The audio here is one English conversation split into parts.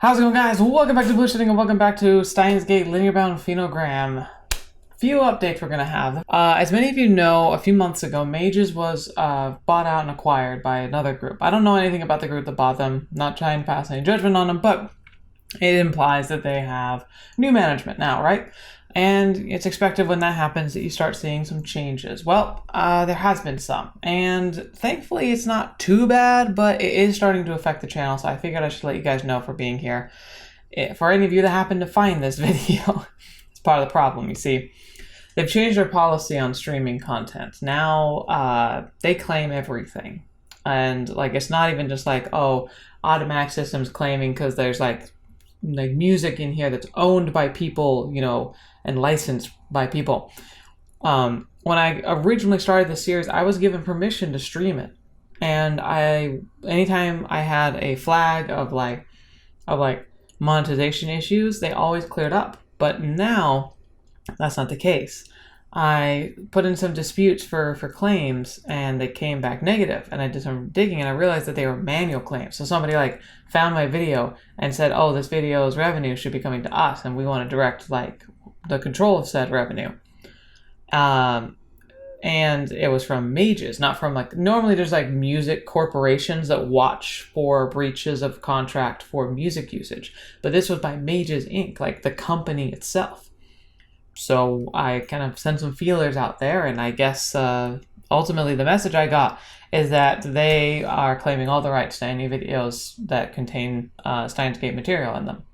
How's it going, guys? Welcome back to TheBlueShifting and welcome back to Steinsgate Linear Bounded Phenogram. Few updates we're going to have. As many of you know, a few months ago, Mages was bought out and acquired by another group. I don't know anything about the group that bought them. Not trying to pass any judgment on them, but it implies that they have new management now, right? And it's expected when that happens that you start seeing some changes. Well, there has been some. And thankfully it's not too bad, but it is starting to affect the channel. So I figured I should let you guys know for being here. For any of you that happen to find this video, it's part of the problem, you see. They've changed their policy on streaming content. Now they claim everything. And like it's not even just like, oh, automatic systems claiming because there's like music in here that's owned by people, you know, and licensed by people. When I originally started this series, I was given permission to stream it, and anytime I had a flag of monetization issues, they always cleared up. But now that's not the case. I put in some disputes for claims and they came back negative, and I did some digging and I realized that they were manual claims. So somebody like found my video and said, oh, this video's revenue should be coming to us and we want to direct like the control of said revenue. And it was from Mages, not from like, normally there's like music corporations that watch for breaches of contract for music usage, but this was by Mages Inc., like the company itself. So I kind of sent some feelers out there, and I guess ultimately the message I got is that they are claiming all the rights to any videos that contain Steinsgate material in them.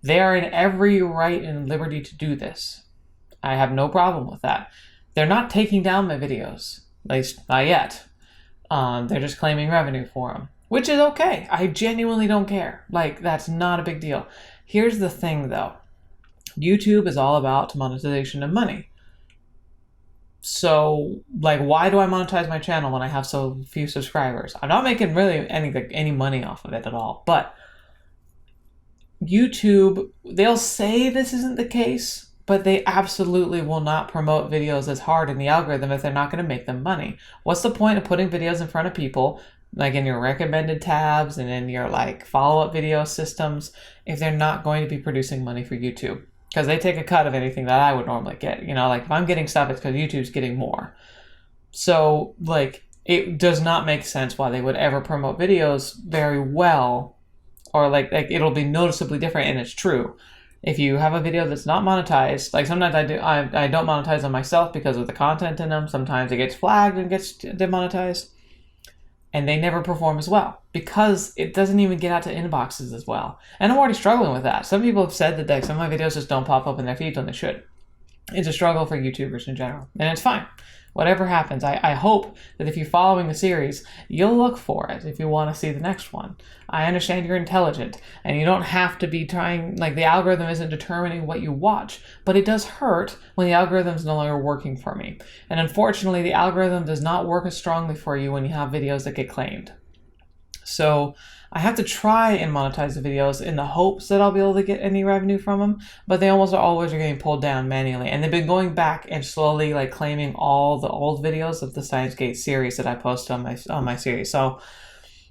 They are in every right and liberty to do this. I have no problem with that. They're not taking down my videos, at least not yet. They're just claiming revenue for them, which is okay. I genuinely don't care. Like, that's not a big deal. Here's the thing, though. YouTube is all about monetization and money. So, like, why do I monetize my channel when I have so few subscribers? I'm not making really any money off of it at all. But YouTube, they'll say this isn't the case, but they absolutely will not promote videos as hard in the algorithm if they're not going to make them money. What's the point of putting videos in front of people, like in your recommended tabs and in your like follow-up video systems, if they're not going to be producing money for YouTube? Because they take a cut of anything that I would normally get. You know, like if I'm getting stuff, it's because YouTube's getting more. So, like, it does not make sense why they would ever promote videos very well, or like it'll be noticeably different, and it's true. If you have a video that's not monetized, like sometimes I don't monetize them myself because of the content in them. Sometimes it gets flagged and gets demonetized. And they never perform as well because it doesn't even get out to inboxes as well. And I'm already struggling with that. Some people have said that some of my videos just don't pop up in their feeds when they should. It's a struggle for YouTubers in general, and it's fine. Whatever happens, I hope that if you're following the series, you'll look for it if you want to see the next one. I understand you're intelligent, and you don't have to be trying, like the algorithm isn't determining what you watch, but it does hurt when the algorithm's no longer working for me. And unfortunately, the algorithm does not work as strongly for you when you have videos that get claimed. So I have to try and monetize the videos in the hopes that I'll be able to get any revenue from them, but they almost always are getting pulled down manually. And they've been going back and slowly like claiming all the old videos of the Steinsgate series that I posted on my series. So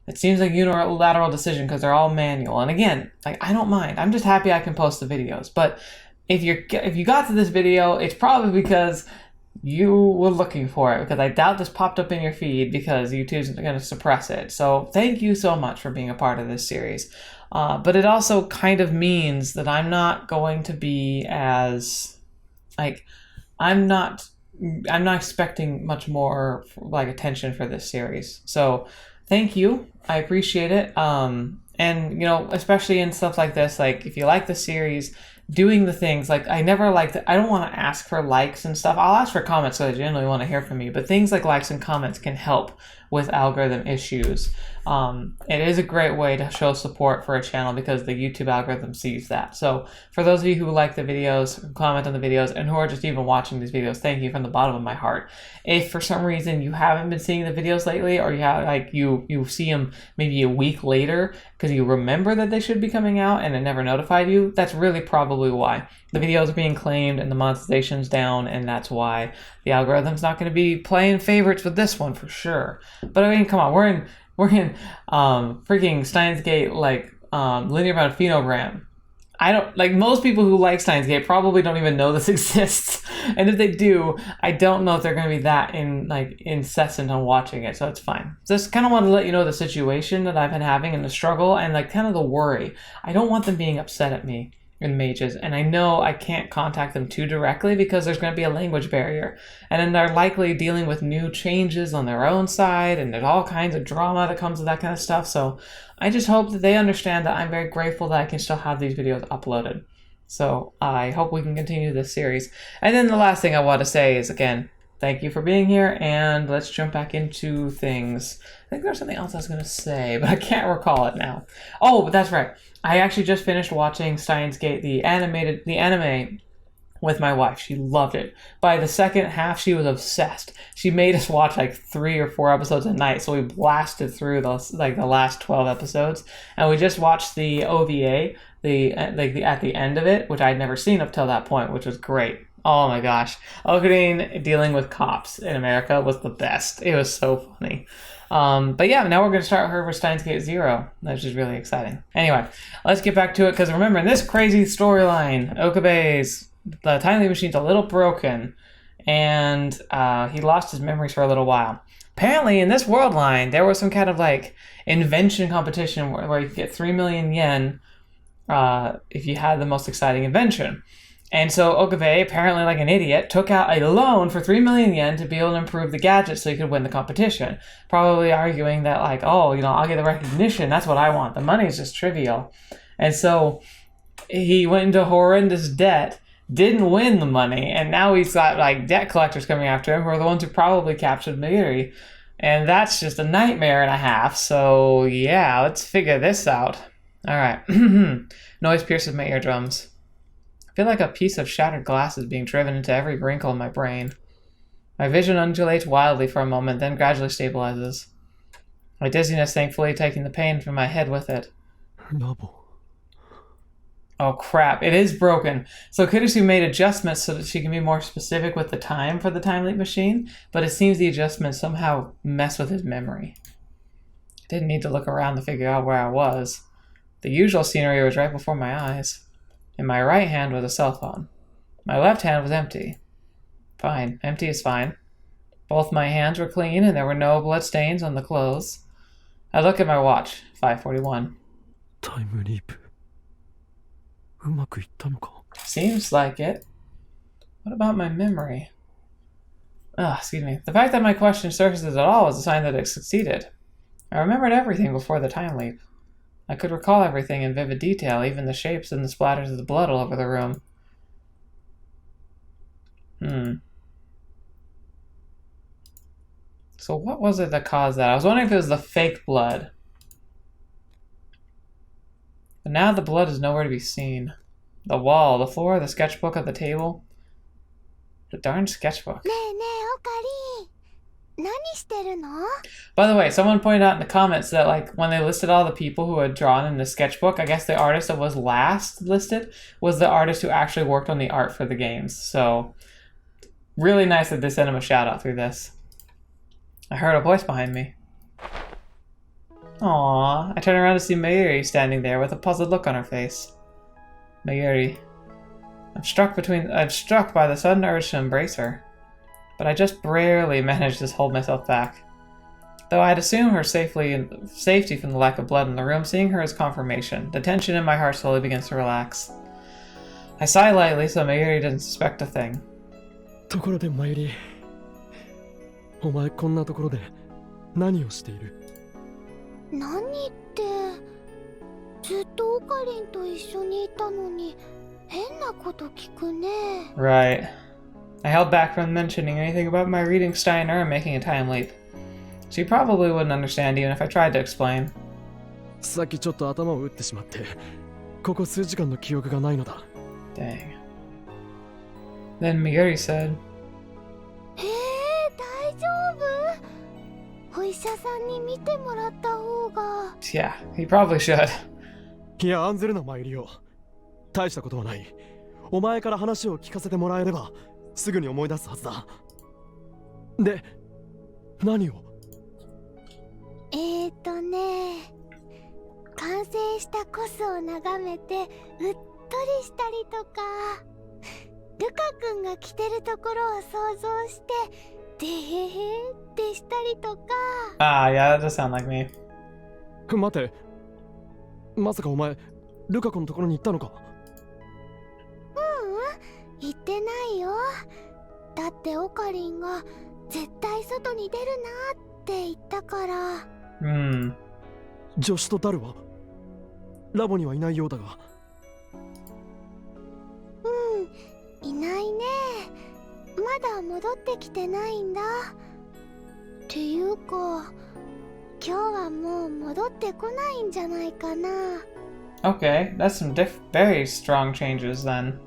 it seems like a unilateral decision because they're all manual. And again, like I don't mind. I'm just happy I can post the videos. But if you got to this video, it's probably because you were looking for it, because I doubt this popped up in your feed because YouTube's going to suppress it. So thank you so much for being a part of this series. But it also kind of means that I'm not going to be as like I'm not expecting much more like attention for this series. So thank you. I appreciate it. And you know, especially in stuff like this, like if you like the series, doing the things like I don't want to ask for likes and stuff. I'll ask for comments because I genuinely want to hear from you, but things like likes and comments can help with algorithm issues. It is a great way to show support for a channel because the YouTube algorithm sees that. So for those of you who like the videos, comment on the videos, and who are just even watching these videos, thank you from the bottom of my heart. If for some reason you haven't been seeing the videos lately, or you have like you see them maybe a week later because you remember that they should be coming out and it never notified you, that's really probably why. The videos are being claimed and the monetization's down, and that's why the algorithm's not going to be playing favorites with this one for sure. But I mean, come on, we're in freaking Steinsgate like Linear Bounded Phenogram. I don't like most people who like Steinsgate probably don't even know this exists, and if they do, I don't know if they're going to be that incessant on watching it, so it's fine. Just kind of want to let you know the situation that I've been having and the struggle and like kind of the worry. I don't want them being upset at me in mages, and I know I can't contact them too directly because there's going to be a language barrier, and then they're likely dealing with new changes on their own side, and there's all kinds of drama that comes with that kind of stuff. So I just hope that they understand that I'm very grateful that I can still have these videos uploaded. So I hope we can continue this series. And then the last thing I want to say is, again, thank you for being here, and let's jump back into things. I think there's something else I was going to say, but I can't recall it now. Oh, that's right. I actually just finished watching Steinsgate, the anime, with my wife. She loved it. By the second half, she was obsessed. She made us watch like 3 or 4 episodes a night, so we blasted through those the last 12 episodes, and we just watched the OVA, at the end of it, which I'd never seen up till that point, which was great. Oh my gosh, Ocarine dealing with cops in America was the best. It was so funny. But yeah, now we're going to start her with Steinsgate 0, which is really exciting. Anyway, let's get back to it, because remember, in this crazy storyline, the time leap machine's a little broken, and he lost his memories for a little while. Apparently, in this world line, there was some kind of like invention competition where you could get 3 million yen if you had the most exciting invention. And so Okabe, apparently like an idiot, took out a loan for 3 million yen to be able to improve the gadget so he could win the competition. Probably arguing that like, oh, I'll get the recognition. That's what I want. The money is just trivial. And so he went into horrendous debt, didn't win the money, and now he's got like debt collectors coming after him who are the ones who probably captured Mayuri. And that's just a nightmare and a half. So yeah, let's figure this out. All right. Noise pierces my eardrums. I feel like a piece of shattered glass is being driven into every wrinkle in my brain. My vision undulates wildly for a moment, then gradually stabilizes. My dizziness thankfully taking the pain from my head with it. Oh crap, it is broken. So Kurisu made adjustments so that she can be more specific with the time for the time leap machine, but it seems the adjustments somehow mess with his memory. I didn't need to look around to figure out where I was. The usual scenery was right before my eyes. In my right hand was a cell phone. My left hand was empty. Fine, empty is fine. Both my hands were clean and there were no blood stains on the clothes. I look at my watch, 5:41. Time leap. Seems like it. What about my memory? Excuse me. The fact that my question surfaces at all is a sign that it succeeded. I remembered everything before the time leap. I could recall everything in vivid detail, even the shapes and the splatters of the blood all over the room. So what was it that caused that? I was wondering if it was the fake blood. But now the blood is nowhere to be seen. The wall, the floor, the sketchbook at the table. The darn sketchbook. By the way, someone pointed out in the comments that like when they listed all the people who had drawn in the sketchbook, I guess the artist that was last listed was the artist who actually worked on the art for the games. So really nice that they sent him a shout out through this. I heard a voice behind me. Aww, I turn around to see Mayuri standing there with a puzzled look on her face. Mayuri. I'm struck by the sudden urge to embrace her, but I just barely managed to hold myself back. Though I'd assume her safety from the lack of blood in the room, seeing her is confirmation. The tension in my heart slowly begins to relax. I sigh lightly so Mayuri doesn't suspect a thing. ところでマユリ、お前こんなところで何をしている？何ってずっとオカリンと一緒にいたのに変なこと聞くね。Right. I held back from mentioning anything about my reading Steiner and making a time leap. She probably wouldn't understand even if I tried to explain. さっきちょっと頭を打ってしまって、ここ数時間の記憶がないのだ。Dang. Then Mayuri said, 大丈夫？お医者さんに見てもらった方が。Yeah, he probably should. いや、案ずるなマユリよ。大したことはない。お前から話を聞かせてもらえればすぐに思い出すはずだ。で、何を？完成したコスを眺めてうっとりしたりとか、ルカ君が着てるところを想像してでへへってしたりとか。Ah, yeah, that does sound like me. 待て、まさかお前ルカ子のところに行ったのか？行ってないよ。だってオカリンが絶対外に出るなって言ったから。助手とダルはラボにはいないようだが。いないね。まだ戻ってきてないんだ。っていうか今日はもう戻ってこないんじゃないかな。 Okay, that's some very strong changes then.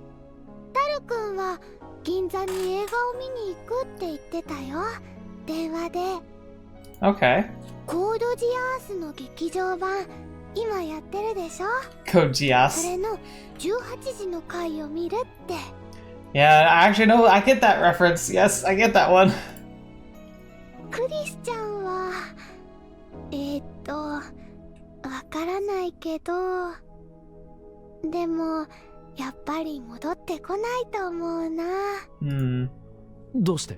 ダル君は銀座に映画を見に行くって言ってたよ、電話で。 Okay. コードジアースの劇場版今やってるでしょ。 Kojias. それの18時の回を見るって。 Yeah, actually, no, I get that reference. Yes, I get that one. クリスちゃんはわからないけど、でもやっぱり戻ってこないと思うな。どうして？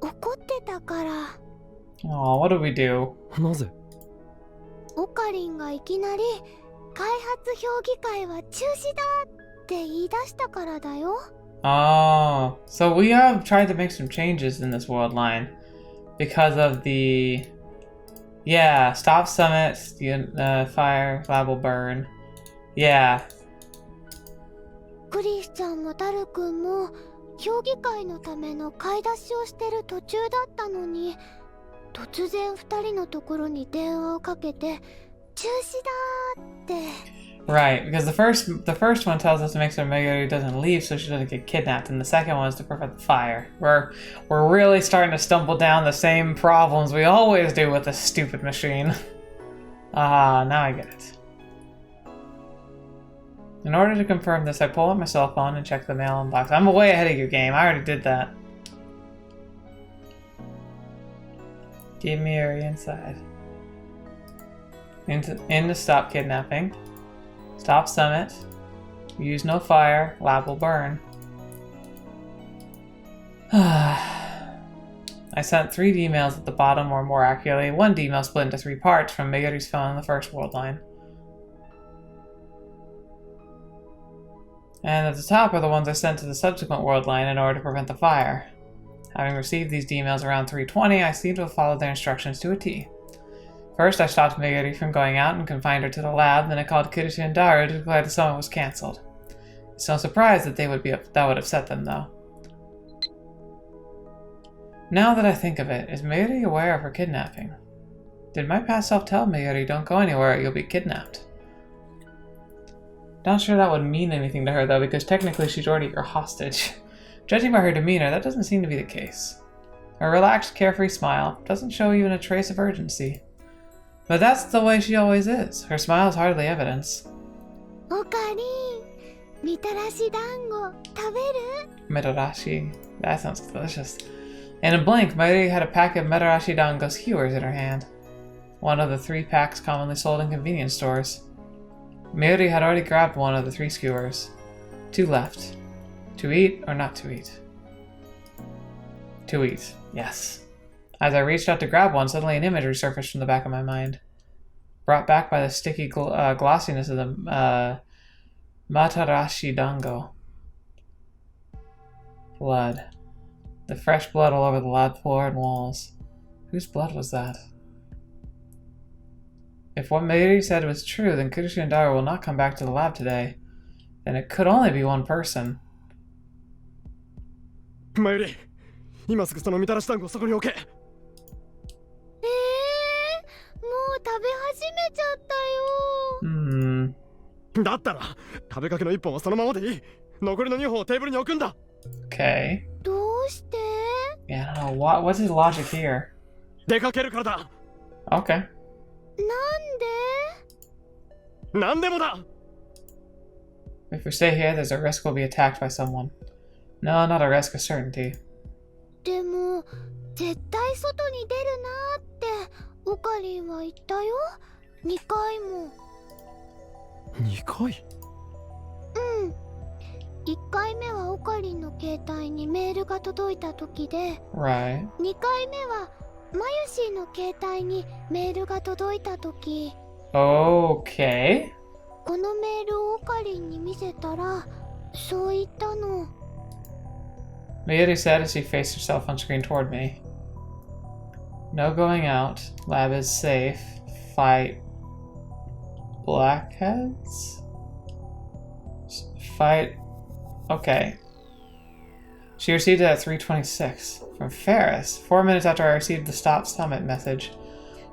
怒ってたから。 Oh, what do we do? なぜ？オカリンがいきなり開発評議会は中止だって言い出したからだよ。 Oh, so we have tried to make some changes in this world line because of the, yeah, stop summit, fire, lab will burn. Yeah. クリスちゃんもダル君も評議会のための買い出しをしてる途中だったのに、突然2人のところに電話をかけて中止だって。 Right, because the first one tells us to make sure Mayuri doesn't leave so she doesn't get kidnapped, and the second one is to prevent the fire. We're really starting to stumble down the same problems we always do with this stupid machine. Now I get it. In order to confirm this, I pull out my cell phone and check the mail inbox. I'm way ahead of you, game. I already did that. Keep Mayuri inside. In to stop kidnapping. Stop summit. Use no fire. Lab will burn. I sent 3 emails at the bottom, or more accurately, 1 email split into 3 parts from Mayuri's phone on the first world line. And at the top are the ones I sent to the subsequent world line in order to prevent the fire. Having received these emails around 3:20, I seem to have followed their instructions to a T. First, I stopped Mayuri from going out and confined her to the lab, then I called Kurisu and Daru to declare the summit was cancelled. It's no surprise that that would upset them, though. Now that I think of it, is Mayuri aware of her kidnapping? Did my past self tell Mayuri, don't go anywhere or you'll be kidnapped? Not sure that would mean anything to her, though, because technically she's already your hostage. Judging by her demeanor, that doesn't seem to be the case. Her relaxed, carefree smile doesn't show even a trace of urgency. But that's the way she always is. Her smile is hardly evidence. オカリン、みたらし団子食べる？ Mitarashi. That sounds delicious. In a blink, Mayuri had a pack of Mitarashi dango skewers in her hand. One of the 3 packs commonly sold in convenience stores. Mayuri had already grabbed one of the 3 skewers. 2 left. To eat or not to eat? To eat, yes. As I reached out to grab one, suddenly an image resurfaced from the back of my mind. Brought back by the sticky glossiness of the Matarashi dango. Blood. The fresh blood all over the lab floor and walls. Whose blood was that? If what Mayuri said was true, then Kurisu and Daru will not come back to the lab today. Then it could only be one person. Mayuri, 今すぐそのみたらし団子をそこに置け。もう食べ始めちゃったよ。だったら食べかけの1本はそのままでいい。残りの2本をテーブルに置くんだ。Okay. どうして？ Yeah, I don't know. What's his logic here? 出かけるからだ。Okay. なんで？なんでもだ。If we stay here, there's a risk we'll be attacked by someone. No, not a risk, a certainty. でも絶対外に出るなってオカリンは言ったよ。2回も。2回。うん。1回目はオカリンの携帯にメールが届いた時で、 Right. 2回目はマユシーの携帯にメールが届いた時、 Okay. このメールをオカリンに見せたらそう言ったの。 Mayuri said as she faced her cell phone screen toward me. No going out. Lab is safe. Fight blackheads? Fight... Okay. She received it at 3:26 from Ferris, 4 minutes after I received the Stop Summit message.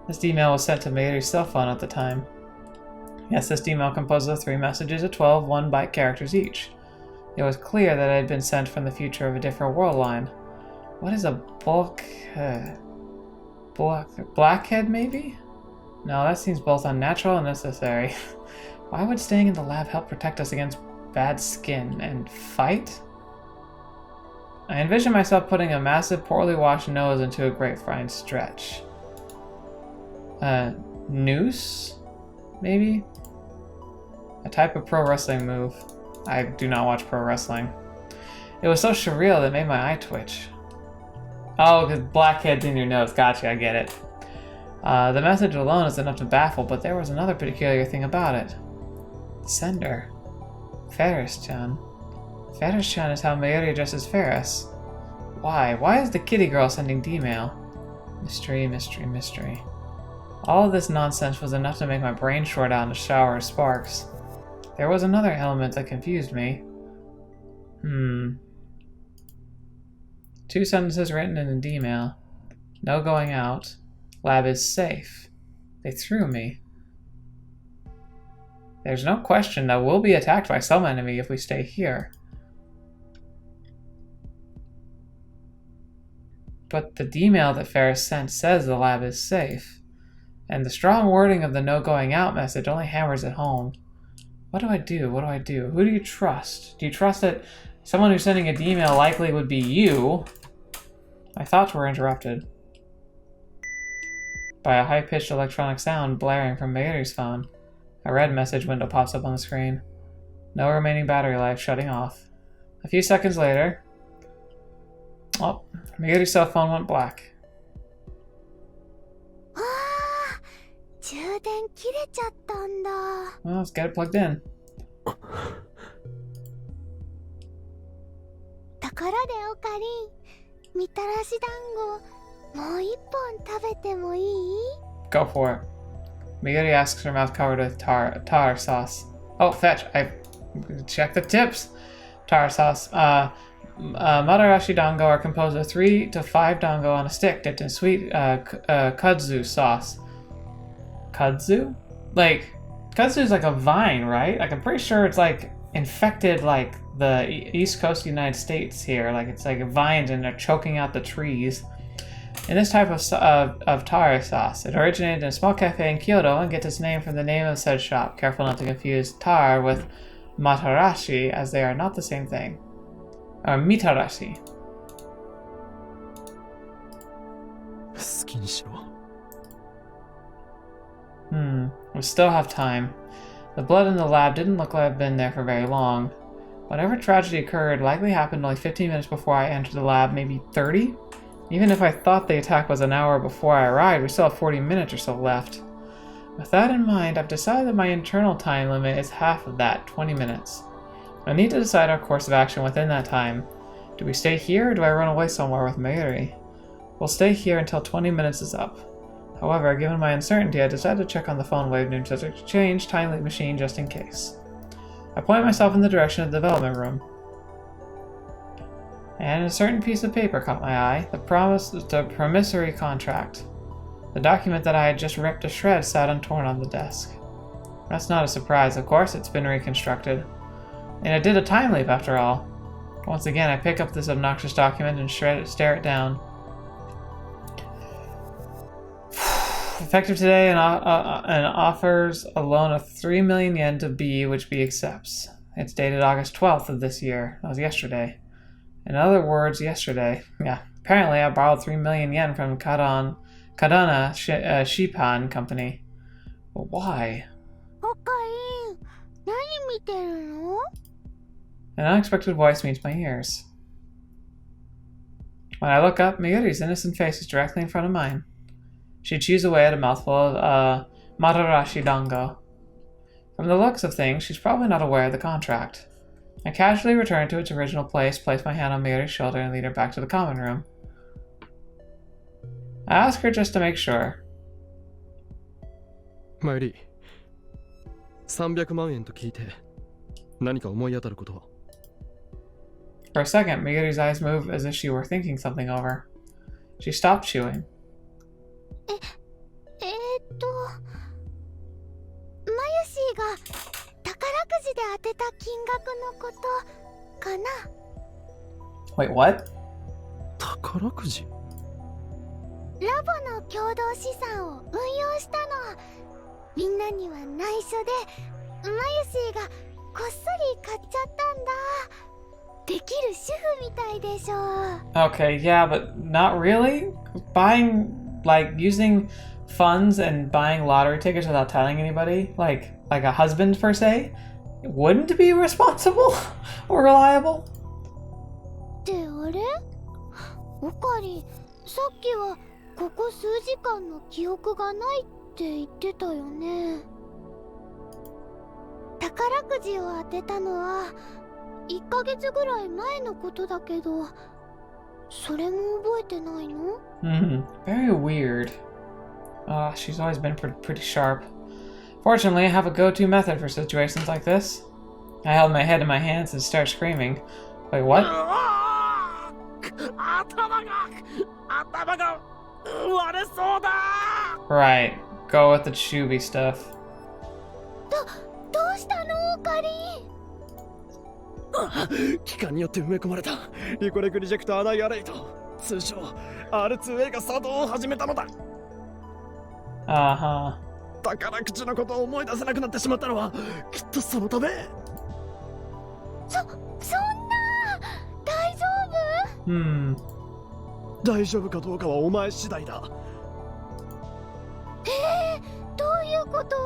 This email was sent to Mayuri's cell phone at the time. Yes, this email composed of 3 messages of 12 1-byte characters each. It was clear that it had been sent from the future of a different world line. What is a bulkhead? Blackhead, maybe? No, that seems both unnatural and necessary. Why would staying in the lab help protect us against bad skin and fight? I envision myself putting a massive, poorly washed nose into a grapevine stretch. Noose? Maybe? A type of pro wrestling move. I do not watch pro wrestling. It was so surreal that it made my eye twitch. Oh, because blackhead's in your nose. Gotcha, I get it. The message alone is enough to baffle, but there was another peculiar thing about it. The sender. Ferris-chan. Ferris-chan is how Mayuri addresses Ferris. Why? Why is the kitty girl sending D-mail? Mystery, mystery, mystery. All of this nonsense was enough to make my brain short out in a shower of sparks. There was another element that confused me. 2 sentences written in an email. No going out. Lab is safe. They threw me. There's no question that we'll be attacked by some enemy if we stay here. But the email that Ferris sent says the lab is safe. And the strong wording of the no going out message only hammers it home. What do I do? What do I do? Who do you trust? Do you trust that someone who's sending a email likely would be you? My thoughts were interrupted by a high-pitched electronic sound blaring from Mayuri's phone. A red message window pops up on the screen. No remaining battery life, shutting off. A few seconds later... Oh, Mayuri's cell phone went black. Ah, 充電切れちゃったんだ。 Well, let's get it plugged in. ところでオカリン、みたらし団子もう一本食べてもいい？ Go for it. Mayuri asks her mouth covered with tar sauce. Oh, fetch. I check the tips. Tar sauce. Madarashi dango are composed of 3 to 5 dango on a stick dipped in sweet kudzu sauce. Kudzu? Like, kudzu is like a vine, right? Like, I'm pretty sure it's like infected like the east coast of the United States here. Like, it's like vines and they're choking out the trees. In this type of tar sauce, it originated in a small cafe in Kyoto and gets its name from the name of said shop. Careful not to confuse tar with matarashi, as they are not the same thing. Or mitarashi. 好きにしろ。 We still have time. The blood in the lab didn't look like it had been there for very long. Whatever tragedy occurred likely happened only 15 minutes before I entered the lab, maybe 30? Even if I thought the attack was an hour before I arrived, we still have 40 minutes or so left. With that in mind, I've decided that my internal time limit is half of that, 20 minutes. I need to decide our course of action within that time. Do we stay here or do I run away somewhere with Mayuri? We'll stay here until 20 minutes is up. However, given my uncertainty, I decided to check on the phone wavenames to exchange time leap machine just in case. I point myself in the direction of the development room. And a certain piece of paper caught my eye, the promissory contract. The document that I had just ripped to shreds sat untorn on the desk. That's not a surprise, of course, it's been reconstructed. And it did a time leap after all. Once again, I pick up this obnoxious document and stare it down. Effective today and offers a loan of 3 million yen to B, which B accepts. It's dated August 12th of this year. That was yesterday. In other words, yesterday. Yeah. Apparently, I borrowed 3 million yen from Kadana Shipan Company. But why? おかりん、何見てるの？ An unexpected voice meets my ears. When I look up, Mayuri's innocent face is directly in front of mine. She chews away at a mouthful of madarashi dango. From the looks of things, she's probably not aware of the contract. I casually return to its original place, place my hand on Mayuri's shoulder, and lead her back to the common room. I ask her just to make sure. マユリ、300万円と聞いて何か思い当たることは？ For a second, Mayuri's eyes move as if she were thinking something over. She stopped chewing. マユシーが宝くじで当てた金額のことかな？ Wait, what? 宝くじ？ラボの共同資産を運用したの。みんなには内緒で、マユシーがこっそり買っちゃったんだ。できる主婦みたいでしょ。 Okay, yeah, but not really? Buying, like, using funds and buying lottery tickets without telling anybody, like a husband per se, wouldn't be responsible or reliable? ってあれ？おかり、さっきはここ数時間の記憶がないって言ってたよね。宝くじを当てたのは1ヶ月ぐらい前のことだけど、それも覚えてないの？ Very weird. She's always been pretty sharp. Fortunately, I have a go-to method for situations like this. I held my head in my hands and started screaming. Wait, what? Right. Go with the chubby stuff. どうしたの、おかり？機関によって埋め込まれたリコレクリジェクトアナイアレイト、通称 R2A が作動を始めたのだ。宝くじのことを思い出せなくなってしまったのはきっとそのため。そんな、大丈夫？大丈夫かどうかはお前次第だ。どういうこと？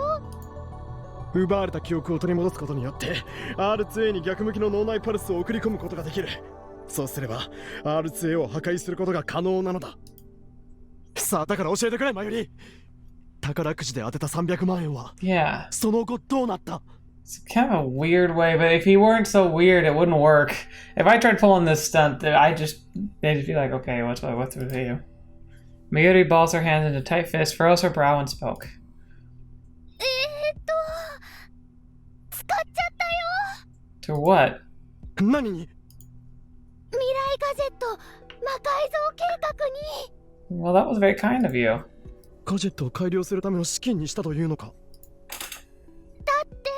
奪われた記憶を取り戻すことによって R2A に逆向きの脳内パルスを送り込むことができる。そうすれば R2A を破壊することが可能なのだ。さあ、だから教えてくれ、マユリ。宝くじで当てた300万円は Yeah. その後どうなった？ It's kind of a weird way, but if he weren't so weird, it wouldn't work. If I tried pulling this stunt, they'd just be like, okay, what's with you? Mayuri balls her hands into tight fists, furrows her brow, and spoke. 使っちゃったよ。 To what? 何に？未来ガジェット魔改造計画に。 Well, that was very kind of you. ガジェットを改良するための資金にしたというのか？だって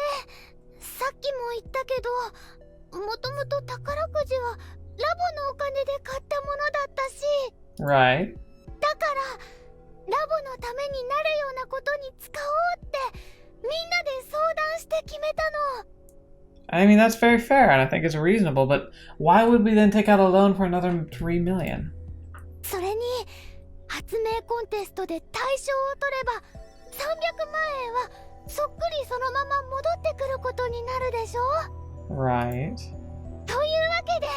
さっきも言ったけど、もともと宝くじはラボのお金で買ったものだったし、 Right. だからラボのためになるようなことに使おうってみんなで相談して決めたの。 I mean, that's very fair, and I think it's reasonable, but why would we then take out a loan for another 3 million? それに発明コンテストで大賞を取れば300万円はそっくりそのまま戻ってくることになるでしょ。 Right. というわけで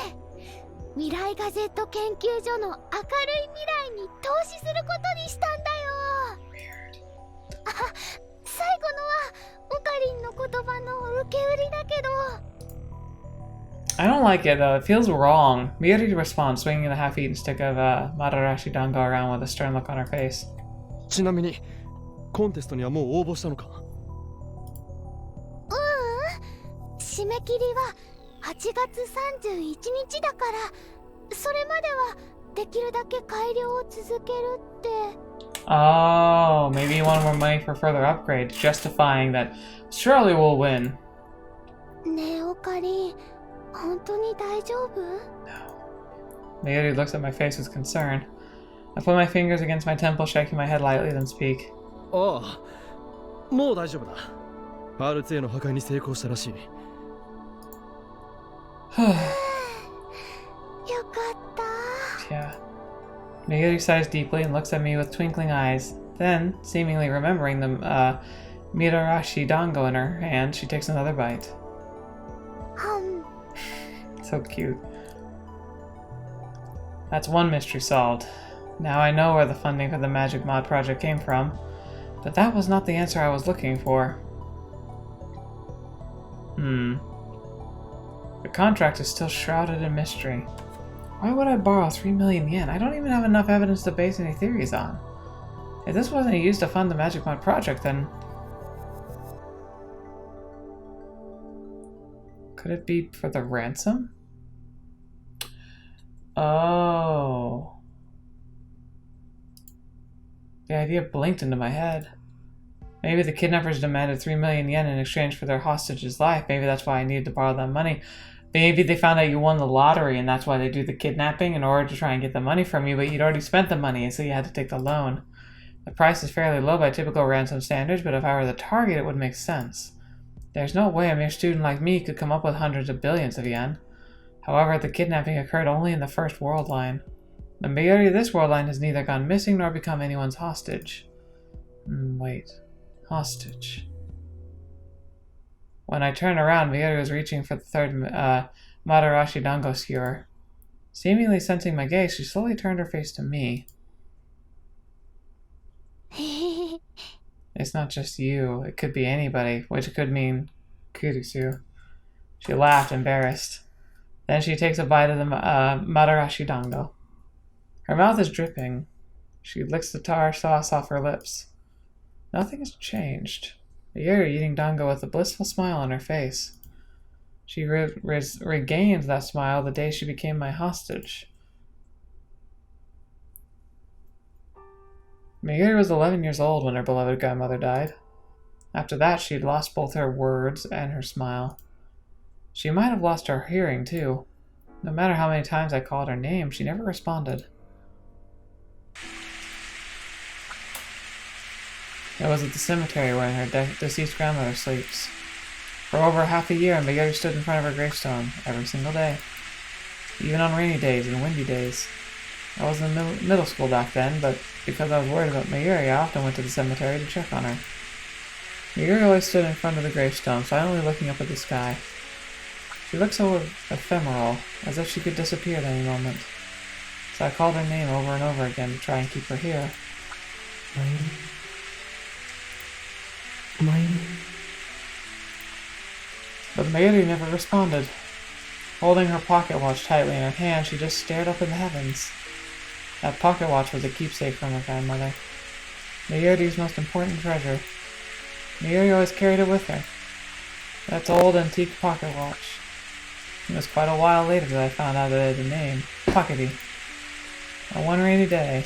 未来ガジェット研究所の明るい未来に投資することにしたんだよ。あ、最後のはオカリンの言葉の受け売りだけど。 I don't like it, though. It feels wrong. Mayuri responds, swinging the half-eaten stick of Madarashi Dango around with a stern look on her face. ちなみにコンテストにはもう応募したのか？締め切りは8月31日だから、それまではできるだけ改良を続けるって。 Oh, maybe you want more money for further upgrades, justifying that surely we'll win. ねえ、オカリン、本当に大丈夫？ Mayuri looks at my face with concern. I put my fingers against my temple, shaking my head lightly, then speak. ああ、もう大丈夫だ。R2A の破壊に成功したらしい。よかった。 Yeah. Mayuri sighs deeply and looks at me with twinkling eyes. Then, seemingly remembering the Mitarashi dango in her hand, she takes another bite. So cute. That's one mystery solved. Now I know where the funding for the Magic Mod project came from, but that was not the answer I was looking for. The contract is still shrouded in mystery. Why would I borrow 3 million yen? I don't even have enough evidence to base any theories on. If this wasn't used to fund the Magic Mod project, then... Could it be for the ransom? Oh. The idea blinked into my head. Maybe the kidnappers demanded 3 million yen in exchange for their hostage's life. Maybe that's why I needed to borrow that money. Maybe they found out you won the lottery and that's why they do the kidnapping in order to try and get the money from you, but you'd already spent the money and so you had to take the loan. The price is fairly low by typical ransom standards, but if I were the target it would make sense. There's no way a mere student like me could come up with hundreds of billions of yen. However, the kidnapping occurred only in the first world line. The Mayuri of this world line has neither gone missing nor become anyone's hostage. Wait. Hostage. When I turned around, Mayuri was reaching for the third Madarashi dango skewer. Seemingly sensing my gaze, she slowly turned her face to me. It's not just you. It could be anybody, which could mean Kurisu. She laughed, embarrassed. Then she takes a bite of the Madarashi dango. Her mouth is dripping. She licks the tar sauce off her lips. Nothing has changed. Mayuri eating dango with a blissful smile on her face. She regained that smile the day she became my hostage. Mayuri was 11 years old when her beloved grandmother died. After that, she'd lost both her words and her smile. She might have lost her hearing, too. No matter how many times I called her name, she never responded. It was at the cemetery where her deceased grandmother sleeps. For over half a year, Mayuri stood in front of her gravestone every single day. Even on rainy days and windy days. I was in middle school back then, but because I was worried about Mayuri, I often went to the cemetery to check on her. Mayuri always stood in front of the gravestone, silently looking up at the sky. She looked so ephemeral, as if she could disappear at any moment. So I called her name over and over again to try and keep her here. But Mayuri never responded. Holding her pocket watch tightly in her hand, she just stared up in the heavens. That pocket watch was a keepsake from her grandmother. Mayuri's most important treasure. Mayuri always carried it with her. That old antique pocket watch. It was quite a while later that I found out it had a name, Pockety. On one rainy day,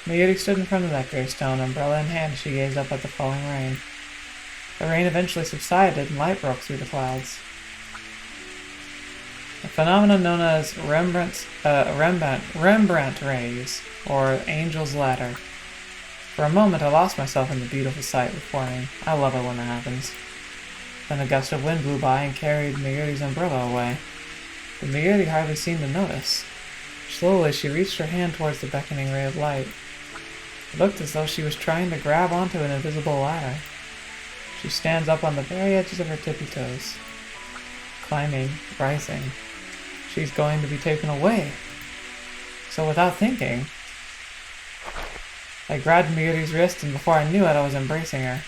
Mayuri stood in front of that gravestone, umbrella in hand as she gazed up at the falling rain. The rain eventually subsided and light broke through the clouds. A phenomenon known as Rembrandt rays, or Angel's Ladder. For a moment I lost myself in the beautiful sight before me. I love it when it happens. Then a gust of wind blew by and carried Mayuri's umbrella away. But Mayuri hardly seemed to notice. Slowly she reached her hand towards the beckoning ray of light. It looked as though she was trying to grab onto an invisible ladder. She stands up on the very edges of her tippy toes. Climbing, rising. She's going to be taken away. So without thinking, I grabbed Mayuri's wrist, and before I knew it, I was embracing her.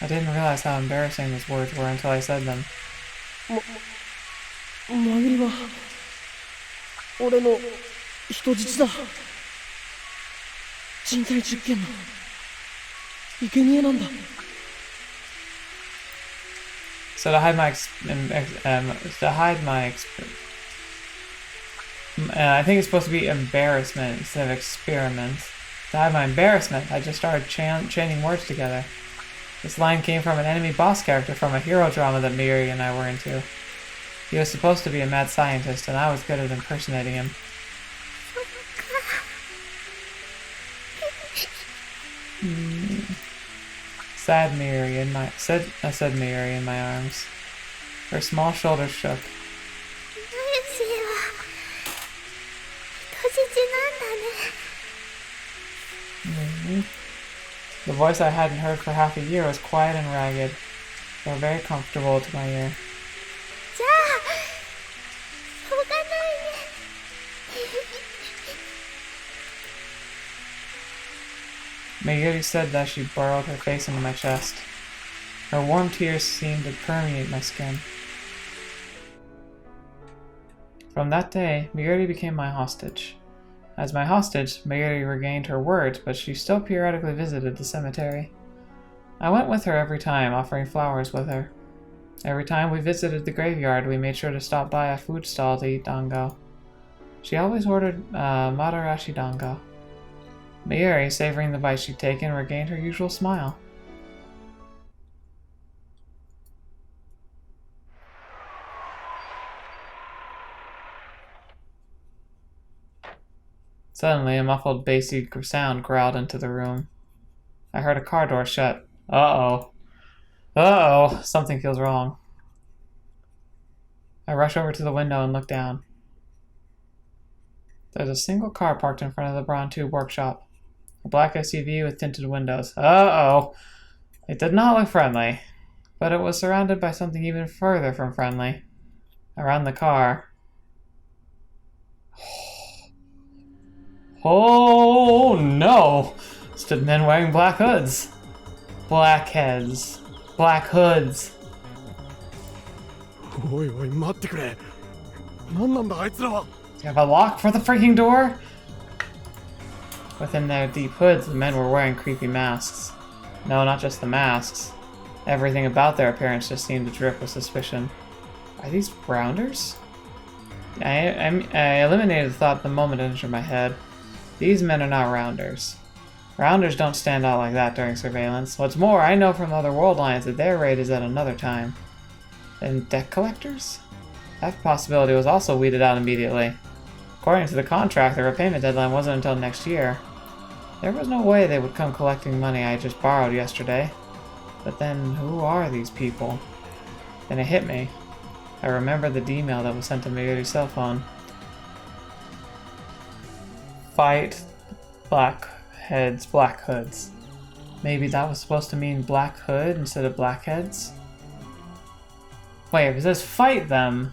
I didn't realize how embarrassing those words were until I said them. マユリは俺の人質だ。人体実験の生贄なんだ。 So to hide my I think it's supposed to be embarrassment instead of experiment. To hide my embarrassment, I just started chanting words together. This line came from an enemy boss character from a hero drama that Mayuri and I were into. He was supposed to be a mad scientist, and I was good at impersonating him. Said Mayuri in my arms. Her small shoulders shook. マユシーは人質なんだね。 The voice I hadn't heard for half a year was quiet and ragged, though very comfortable to my ear. じゃあしょうがないね。Mayuri said that she burrowed her face into my chest. Her warm tears seemed to permeate my skin. From that day, Mayuri became my hostage. As my hostage, Mayuri regained her words, but she still periodically visited the cemetery. I went with her every time, offering flowers with her. Every time we visited the graveyard, we made sure to stop by a food stall to eat dango. She always ordered madarashi dango. Mayuri, savoring the bite she'd taken, regained her usual smile. Suddenly, a muffled, bassy sound growled into the room. I heard a car door shut. Uh-oh. Uh-oh. Something feels wrong. I rush over to the window and look down. There's a single car parked in front of the Brown Tube workshop. A black SUV with tinted windows. Uh-oh. It did not look friendly, but it was surrounded by something even further from friendly. Around the car. Oh no! Stood men wearing black hoods. Black heads. Black hoods. おいおい待ってくれ。何なんだあいつらは。 Do you have a lock for the freaking door? Within their deep hoods, the men were wearing creepy masks. No, not just the masks. Everything about their appearance just seemed to drip with suspicion. Are these rounders? I eliminated the thought the moment it entered my head. These men are not rounders. Rounders don't stand out like that during surveillance. What's more, I know from other world lines that their raid is at another time. And debt collectors? That possibility was also weeded out immediately. According to the contract, the repayment deadline wasn't until next year. There was no way they would come collecting money I just borrowed yesterday. But then, who are these people? Then it hit me. I remembered the email that was sent to Mayuri's cell phone. Fight black heads, black hoods. Maybe that was supposed to mean black hood instead of black heads? Wait, if it says fight them,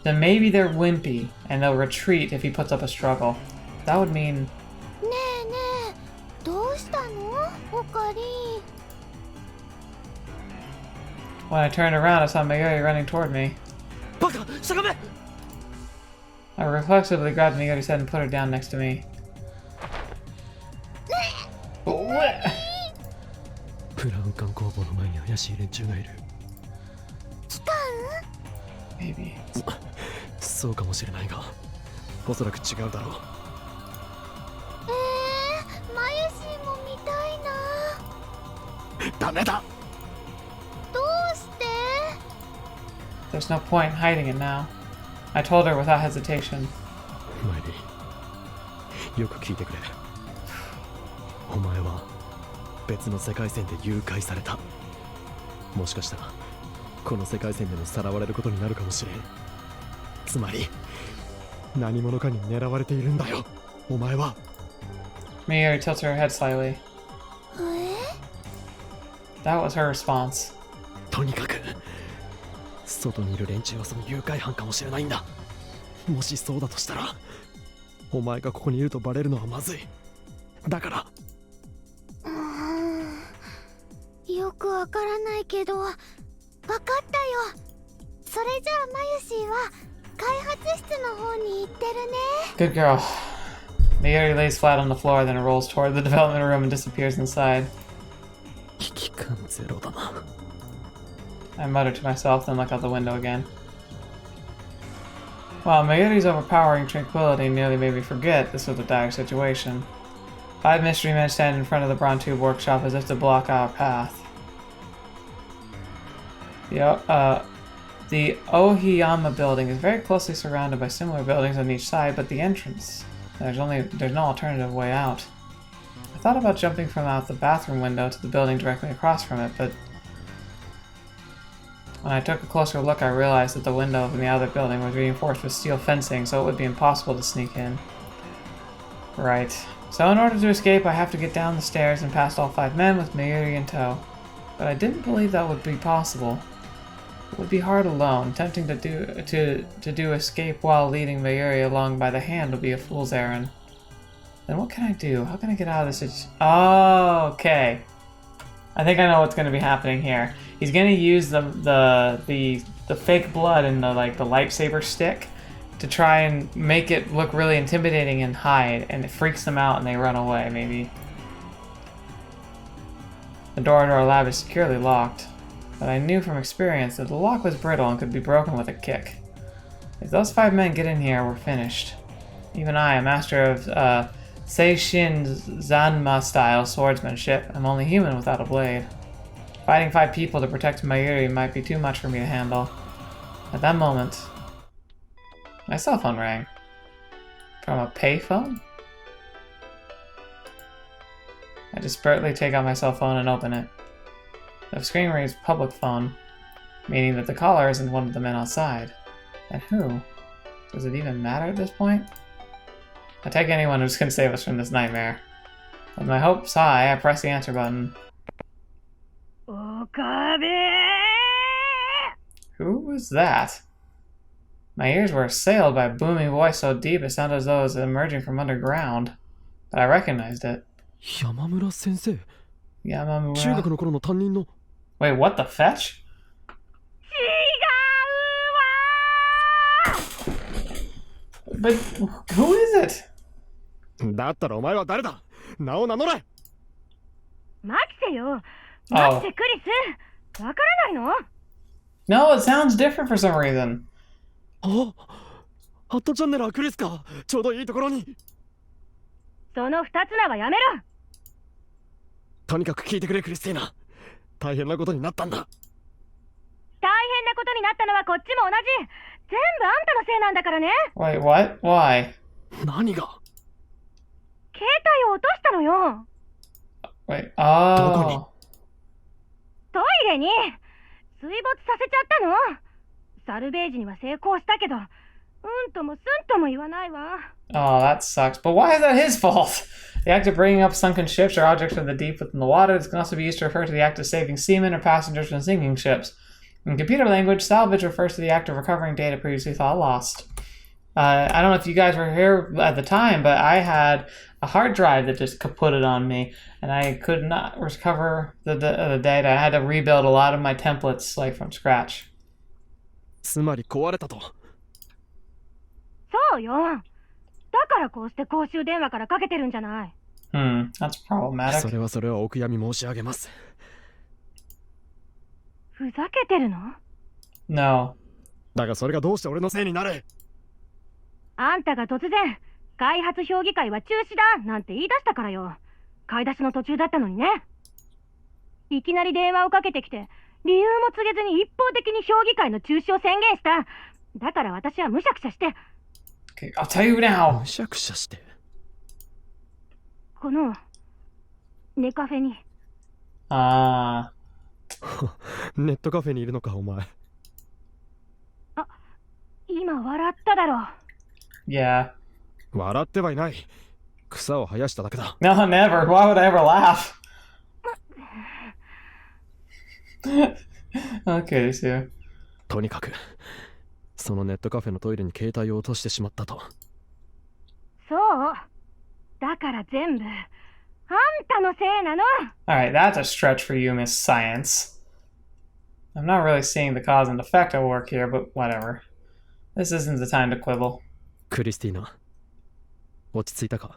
then maybe they're wimpy and they'll retreat if he puts up a struggle. That would mean... ねえねえ、どうしたの？おかり。 When I turned around, I saw Mayuri running toward me. バカ、しゃがめ。 I reflexively grabbed Mayuri's head and put her down next to me. What? ブラウン管工房の前に怪しい連中がいる。機関？ Maybe. そうかもしれないが、おそらく違うだろう。マユシーも見たいな。ダメだ。どうして？ There's no point in hiding it now. I told her without hesitation. マイリー、よく聞いてくれ。お前は別の世界線で誘拐された。もしかしたらこの世界線でもさらわれることになるかもしれん。つまり何者かに狙われているんだよ、お前は。Mayuri tilts her head slightly. え？ That was her response. とにかく外にいる連中はその誘拐犯かもしれないんだ。もしそうだとしたらお前がここにいるとバレるのはまずい。だから。よくわからないけど、わかったよ。それじゃあマユシーは開発室の方に行ってるね。 Good girl. Mayuri lays flat on the floor, then rolls toward the development room and disappears inside. 危機感ゼロだな。I muttered to myself, then looked out the window again. While Mayuri's overpowering tranquility nearly made me forget this was a dire situation. 5 mystery men stand in front of the Brown Tube workshop as if to block our path. The Ohiyama building is very closely surrounded by similar buildings on each side, but the entrance, there's no alternative way out. I thought about jumping from out the bathroom window to the building directly across from it, but When I took a closer look, I realized that the window in the other building was reinforced with steel fencing, so it would be impossible to sneak in. Right. So in order to escape, I have to get down the stairs and past all 5 men with Mayuri in tow. But I didn't believe that would be possible. It would be hard alone. Attempting to do escape while leading Mayuri along by the hand would be a fool's errand. Then what can I do? How can I get out of this? Oh, okay. I think I know what's going to be happening here. He's going to use the fake blood and the lightsaber stick to try and make it look really intimidating and hide, and it freaks them out and they run away, maybe. The door to our lab is securely locked, but I knew from experience that the lock was brittle and could be broken with a kick. If those 5 men get in here, we're finished. Even I, a master of Seishin Zanma style swordsmanship, I'm only human without a blade. Fighting 5 people to protect Mayuri might be too much for me to handle. At that moment, my cell phone rang. From a payphone? I desperately take out my cell phone and open it. The screen reads public phone, meaning that the caller isn't one of the men outside. And who? Does it even matter at this point? I take anyone who's going to save us from this nightmare. With my hopes high, I press the answer button. Who was that? My ears were assailed by a booming voice so deep it sounded as though it was emerging from underground. But I recognized it. Yamamura sensei. Yamamura. 中学の頃の担任の Wait, what the fetch? But who is it? だったらお前は誰だ名を名乗れマキセよマキセクリスわからないの No, it sounds different for some reason. あハットチャンネルはクリスかちょうどいいところにその二つ名はやめろとにかく聞いてくれクリスティーナ大変なことになったんだ大変なことになったのはこっちも同じ全部あんたのせいなんだからね Wait, what? Why? 何が携帯を落としたのよ Wait, oh. トイレに水没させちゃったのサルベージには成功したけどうんともすんとも言わないわ Oh, that sucks. But why is that his fault? The act of bringing up sunken ships or objects from the deep within the water. This can also be used to refer to the act of saving seamen or passengers from sinking ships. In computer language, salvage refers to the act of recovering data previously thought lost. I don't know if you guys were here at the time, but I had a hard drive that just kaputted on me, and I could not recover the data. I had to rebuild a lot of my templates like from scratch. つまり壊れたとそうよだからこうして公衆電話からかけてるんじゃない That's problematic. それはお悔やみ申し上げますふざけてるの No. だがそれがどうして俺のせいになるあんたが突然開発評議会は中止だなんて言い出したからよ買い出しの途中だったのにねいきなり電話をかけてきて理由も告げずに一方的に評議会の中止を宣言しただから私はむしゃくしゃして Okay, I'll tell you now. むしゃくしゃしてこのネカフェに Ah. ネットカフェにいるのかお前あ今笑っただろ Yeah. 笑ってはいない草を生やしただけだ No, never. Why would I ever laugh? Okay, so. とにかくそのネットカフェのトイレに携帯を落としてしまったとそうだから全部あんたのせいなの Alright, that's a stretch for you, Miss Science. I'm not really seeing the cause and effect at work here, but whatever. This isn't the time to quibble. クリスティーナ落ち着いたか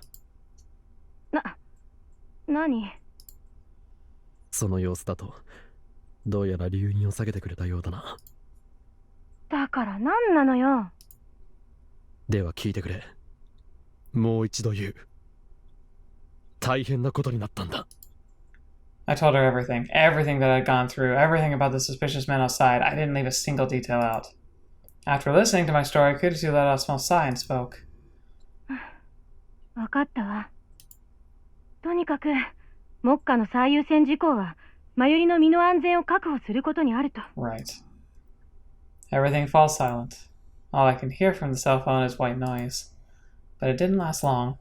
何その様子だとどうやら留飲を下げてくれたようだなだから何なのよでは聞いてくれもう一度言う大変なことになったんだ I told her everything. Everything that I'd gone through. Everything about the suspicious men outside. I didn't leave a single detail out. After listening to my story, Kurisu let out a small sigh and spoke. わかったわとにかく目下の最優先事項はマユリの身の安全を確保することにあると Right. Everything falls silent. All I can hear from the cell phone is white noise. But it didn't last long.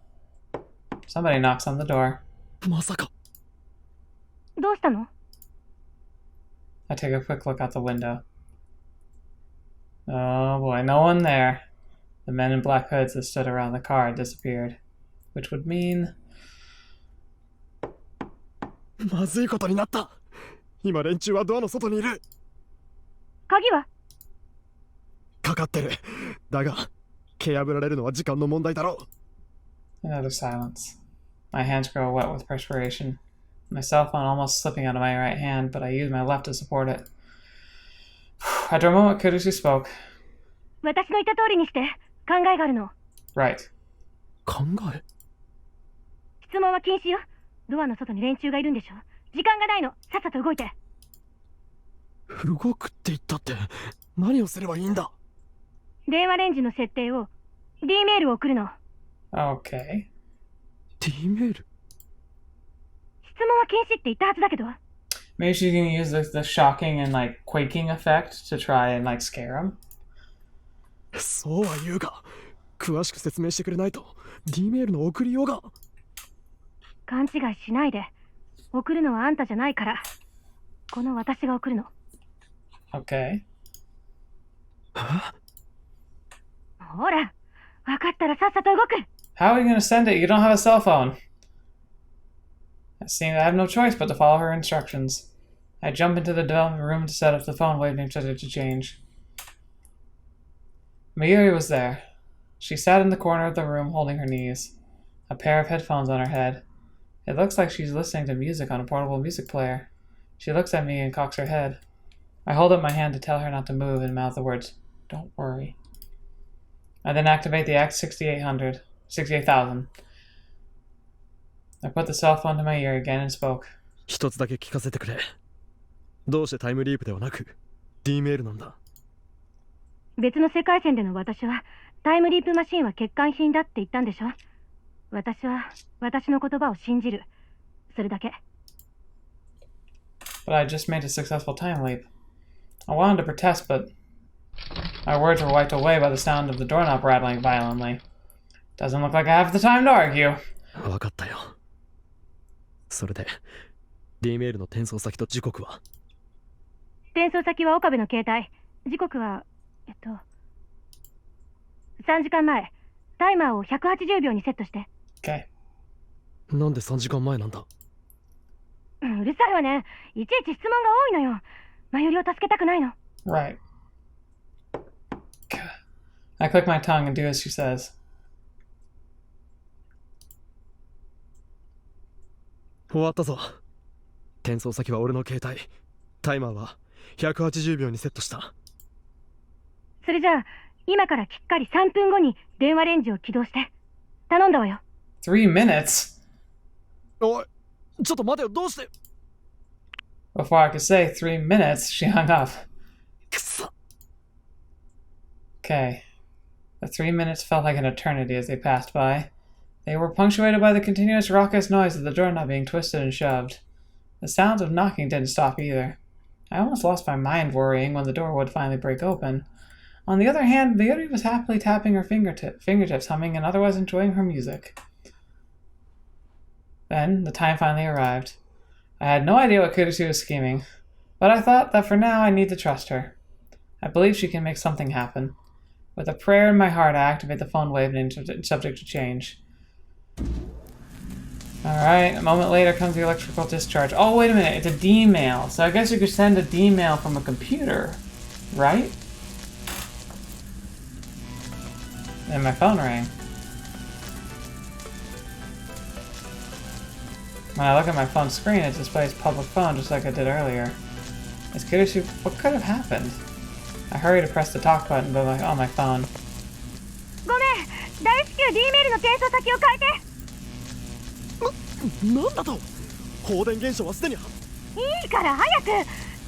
Somebody knocks on the door. まさか。どうしたの？ I take a quick look out the window. Oh boy, no one there. The men in black hoods that stood around the car had disappeared. Which would mean... まずいことになった。今連中はドアの外にいる。鍵は？かかってる。だが、蹴破られるのは時間の問題だろう。Another silence. My hands grow wet with perspiration. My cell phone almost slipping out of my right hand, but I use my left to support it. After a moment, Kurisu spoke. 私の言った通りにして考えがあるの。 Right. 考え？質問は禁止よ。ドアの外に連中がいるんでしょ。時間がないの。さっさと動いて。動くって言ったって何をすればいいんだ？電話レンジの設定を D メールを送るの。 Okay. D メール？質問は禁止って言ったはずだけど。 Maybe she's gonna use the shocking and like quaking effect to try and like scare him. そうは言うが、詳しく説明してくれないと D メールの送りようが。勘違いしないで。送るのはあんたじゃないから。この私が送るの。 Okay. ほら、分かったらさっさと動く。 How are you gonna send it? You don't have a cell phone. I seem to have no choice but to follow her instructions. I jump into the room to set up the phone, waiting for it to change. Mayuri was there. She sat in the corner of the room holding her knees, a pair of headphones on her head. It looks like she's listening to music on a portable music player. She looks at me and cocks her head. I hold up my hand to tell her not to move and mouth the words, "Don't worry." I then activate the X68,000. I put the cell phone to my ear again and spoke. 一つだけ聞かせてくれ。どうしてタイムリープではなく D メールなんだ？別の世界線での私はタイムリープマシンは欠陥品だって言ったんでしょ。私は私の言葉を信じる。それだけ。 But I just made a successful time leap. I wanted to protest, but my words were wiped away by the sound of the doorknob rattling violently. Doesn't look like I have the time to argue. わかったよ。それで D メールの転送先と時刻は？転送先は岡部の携帯。時刻は3時間前。タイマーを180秒にセットして。 Okay. なんで3時間前なんだ？うるさいわね。いちいち質問が多いのよ。マユリを助けたくないの。 Right. I click my tongue and do as she says. 終わったぞ。転送先は俺の携帯。タイマーは180秒にセットした。それじゃあ今からきっかり3分後に電話レンジを起動して。頼んだわよ。 3 minutes? おい、ちょっと待てよ、どうして？ Before I could say 3 minutes, she hung up. くそ。 Okay. The 3 minutes felt like an eternity as they passed by. They were punctuated by the continuous raucous noise of the doorknob being twisted and shoved. The sounds of knocking didn't stop either. I almost lost my mind worrying when the door would finally break open. On the other hand, Mayuri was happily tapping her fingertips, humming and otherwise enjoying her music. Then, the time finally arrived. I had no idea what Kurisu was scheming, but I thought that for now I need to trust her. I believe she can make something happen. With a prayer in my heart, I activate the phone wave and subject to change. Alright, a moment later comes the electrical discharge. Oh, wait a minute, it's a D-mail. So I guess you could send a D-mail from a computer, right? And my phone rang. When I look at my phone screen, it displays public phone just like I did earlier. It's Kurisu. What could have happened? I hurry to press the talk button, but on my phone. ごめん、大至急 D メールの転送先を変えて。なんだと？放電現象はすでに。いいから早く。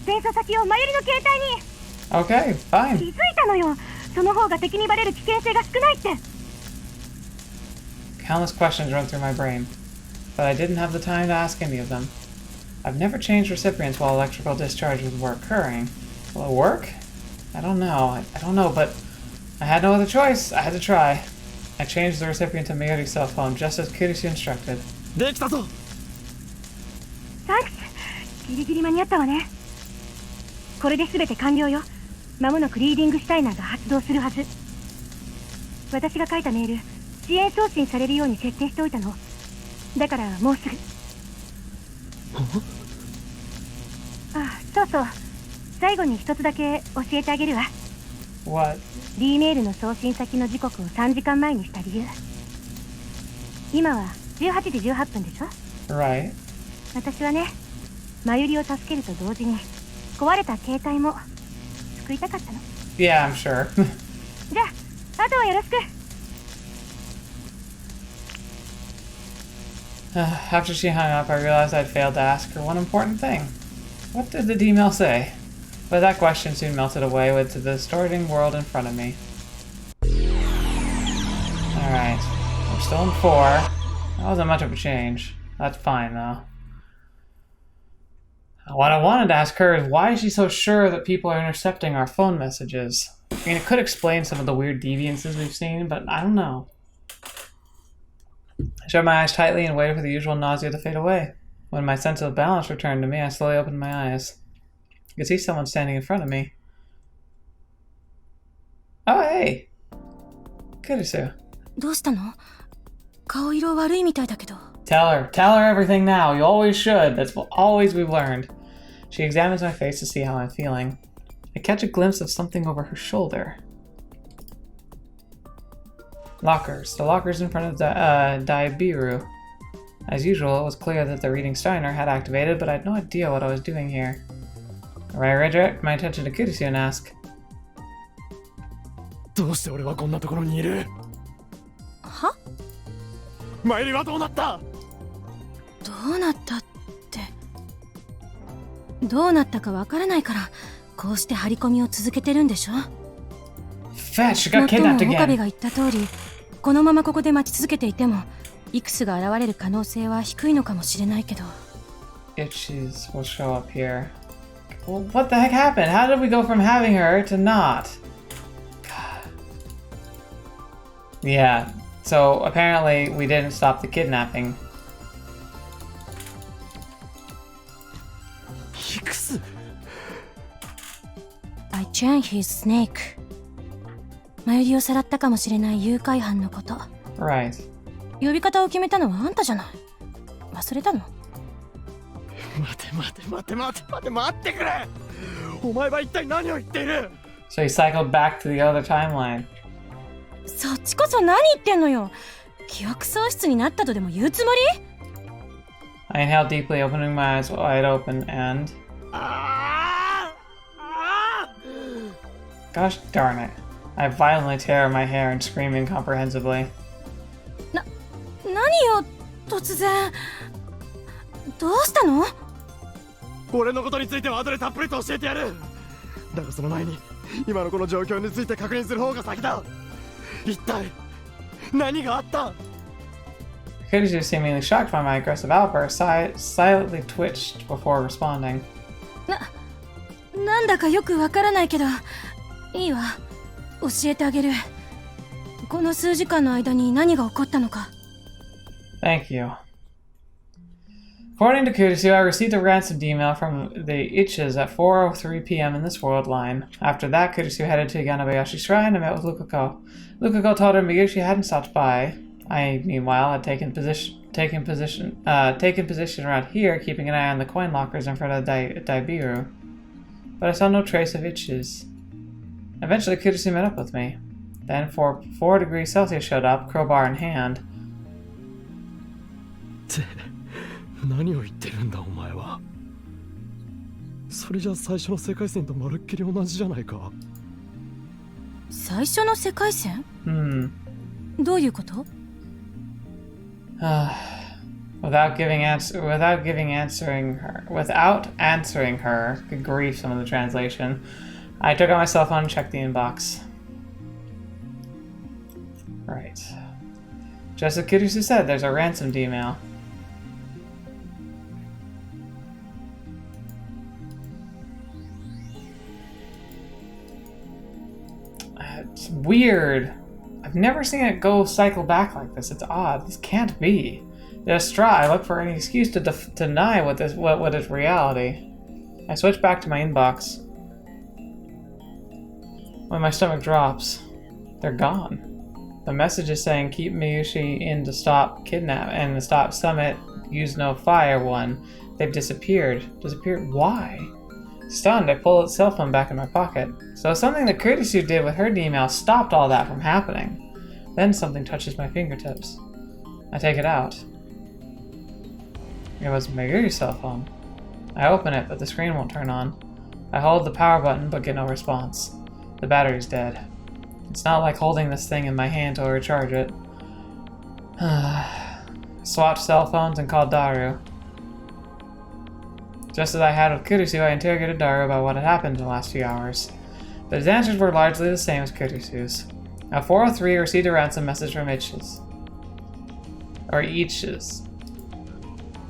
転送先をマユリの携帯に。 Okay, fine. 気づいたのよ。その方が敵にバレる危険性が少ないって。 Countless questions run through my brain, but I didn't have the time to ask any of them. I've never changed recipients while electrical discharges were occurring. Will it work? I don't know. I don't know, but I had no other choice. I had to try. I changed the recipient to Mayuri's cell phone, just as Kurisu instructed. できたぞ。サンクス。ギリギリ間に合ったわね。これで全て完了よ。間もなくリーディングシュタイナーが発動するはず。私が書いたメール、遅延送信されるように設定しておいたの。だからもうすぐ。あ、そうそう。最後に一つだけ教えてあげるわ。What? D メールの送信先の時刻を3時間前にした理由。今は18時18分でしょ？ Right. 私はね、マユリを助けると同時に壊れた携帯も救いたかったの。Yeah, I'm sure. じゃあ、あとはよろしく。After she hung up, I realized I'd failed to ask her one important thing. What did the D-mail say? But that question soon melted away with the distorting world in front of me. Alright, we're still in 4. That wasn't much of a change. That's fine, though. What I wanted to ask her is, why is she so sure that people are intercepting our phone messages? I mean, it could explain some of the weird deviances we've seen, but I don't know. I shut my eyes tightly and waited for the usual nausea to fade away. When my sense of balance returned to me, I slowly opened my eyes. I could see someone standing in front of me. Oh, hey! Kurisu. どうしたの？顔色悪いみたいだけど。Tell her everything now. You always should. That's always we've learned. She examines my face to see how I'm feeling. I catch a glimpse of something over her shoulder. Lockers. The lockers in front of Daibiru. As usual, it was clear that the reading Steiner had activated, but I had no idea what I was doing here. I redirect my attention to Kurisu and ask, どうして俺はこんなところにいる？は？マユリはどうなった？どうなったって。どうなったかわからないから、こうして張り込みを続けてるんでしょ？ Fetch, got もっとも kidnapped 岡部 again. が言った通り、このままここで待ち続けていても、イクスが現れる可能性は低いのかもしれないけど。Itches will show up here. Well, what the heck happened? How did we go from having her to not? God. Yeah, so apparently we didn't stop the kidnapping. ヒクス。 I chained his snake. マユリをさらったかもしれない誘拐犯のこと。Right. 呼び方を決めたのはあんたじゃない。忘れたの？待ってくれ。お前は一体何を言っている？ So he cycled back to the other timeline. そっちこそ何言ってんのよ。記憶喪失になったとでも言うつもり？ I inhaled deeply, opening my eyes wide open, and... Gosh darn it. I violently tear my hair and scream incomprehensibly. 何よ、突然。どうしたの？俺のことについては後でたっぷりと教えてやる。だがその前に今のこの状況について確認する方が先だ。一体何があった？ Kurisu, seemingly shocked by my aggressive outburst, silently twitched before responding. なんだかよくわからないけど、いいわ。教えてあげる。この数時間の間に何が起こったのか。Thank you. According to Kurisu, I received a ransomed email from the Itches at 4:03 p.m. in this world line. After that, Kurisu headed to Yanabayashi Shrine and met with Lukako. Lukako told her Mayuri hadn't stopped by. I, meanwhile, had taken position around here, keeping an eye on the coin lockers in front of Daibiru. But I saw no trace of Itches. Eventually, Kurisu met up with me. Then, 4 degrees Celsius showed up, crowbar in hand. 何を言ってるんだお前は。それじゃ最初の世界線とまるっきり同じじゃないか。最初の世界線？どういうこと？ Without answering her, good grief, some of the translation, I took out my cell phone and checked the inbox. Right. Just as Kurisu said, there's a ransomed email. weird. I've never seen it go cycle back like this. It's odd. This can't be. Distraught, I look for any excuse to deny what is reality. I switch back to my inbox. When my stomach drops, they're gone. The message is saying keep Mayuri in to stop kidnap and the stop summit use no fire one. They've disappeared. Disappeared? Why? Stunned, I pull the cell phone back in my pocket. So something that Kurisu did with her email stopped all that from happening. Then something touches my fingertips. I take it out. It was Mayuri's cell phone. I open it, but the screen won't turn on. I hold the power button, but get no response. The battery's dead. It's not like holding this thing in my hand to recharge it. Swapped cell phones and called Daru. Just as I had with Kurisu, I interrogated Daru about what had happened in the last few hours. But his answers were largely the same as Kurisu's. At 4:03, I received a ransom message from Ich's.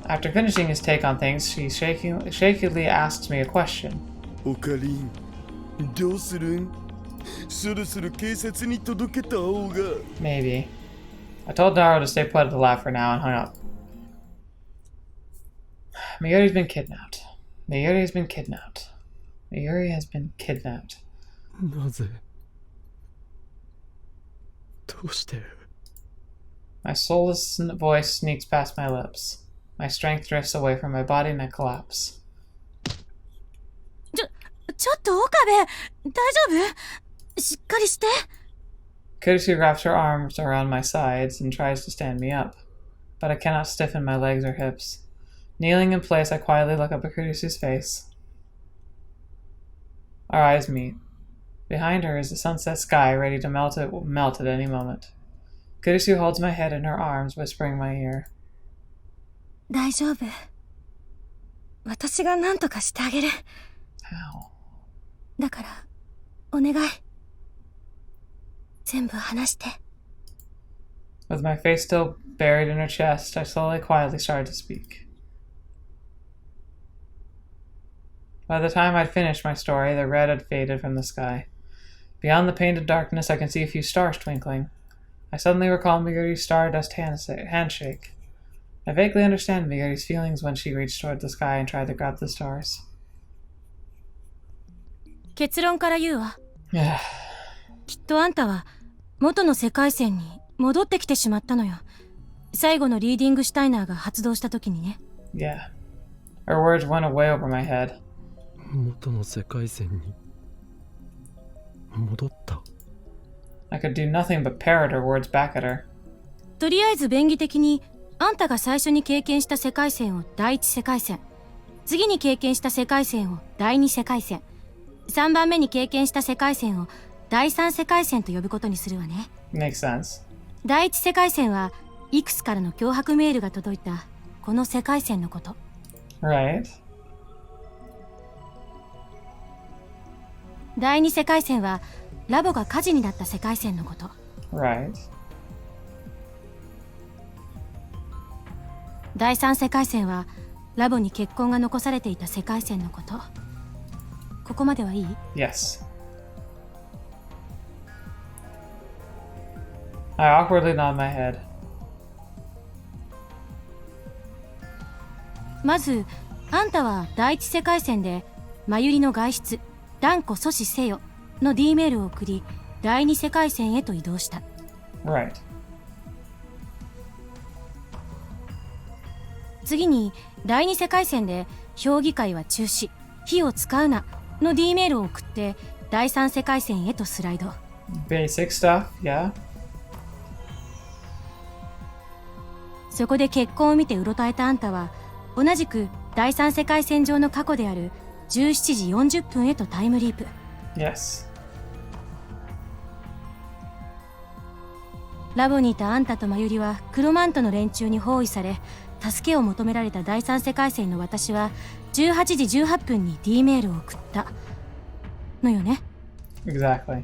After finishing his take on things, she shakily asks me a question. Okalin, どうするん? そろそろ警察に届けた方が. Maybe. I told Daru to stay put at the lab for now and hung up. Mayuri's been kidnapped. Mayuri has been kidnapped. Mayuri has been kidnapped. なぜ? どうして? My soulless voice sneaks past my lips. My strength drifts away from my body and I collapse. ちょっと岡部、大丈夫？しっかりして。Kurisu wraps her arms around my sides and tries to stand me up, but I cannot stiffen my legs or hips. Kneeling in place, I quietly look up at Kurisu's face. Our eyes meet. Behind her is the sunset sky ready to melt at any moment. Kurisu holds my head in her arms, whispering in my ear. 大丈夫。私が何とかしてあげる。How? だから、お願い。全部話して。With my face still buried in her chest, I slowly, quietly started to speak. By the time I'd finished my story, the red had faded from the sky. Beyond the painted darkness, I can see a few stars twinkling. I suddenly recall Mayuri's stardust handshake. I vaguely understand Mayuri's feelings when she reached toward the sky and tried to grab the stars. 結論から言うわ。きっとあんたは元の世界線に戻ってきてしまったのよ。最後のリーディングシュタイナーが発動した時にね。Yeah. Her words went away over my head. 元の世界線に戻った。I could do nothing but parrot her words back at her. とりあえず便宜的にあんたが最初に経験した世界線を第一世界線、次に経験した世界線を第二世界線、3番目に経験した世界線を第三世界線と呼ぶことにするわね。Makes sense. 第一世界線はいくつからの脅迫メールが届いたこの世界線のこと。Right. 第二世界線はラボが火事になった世界線のこと。Right. 第三世界線はラボに血痕が残されていた世界線のこと。ここまではいい？ Yes. I awkwardly nod my head. まずあんたは第一世界線でマユリの外出断固阻止せよの D メールを送り第二世界線へと移動した。 Right. 次に第二世界線で評議会は中止、火を使うなの D メールを送って第三世界線へとスライド。 Basic stuff, yeah. そこで結婚を見てうろたえたあんたは同じく第三世界線上の過去である17時40分へとタイムリープ。 Yes. ラボにいたあんたとマユリは黒マントの連中に包囲され助けを求められた第三世界線の私は18時18分に D メールを送ったのよね。 Exactly.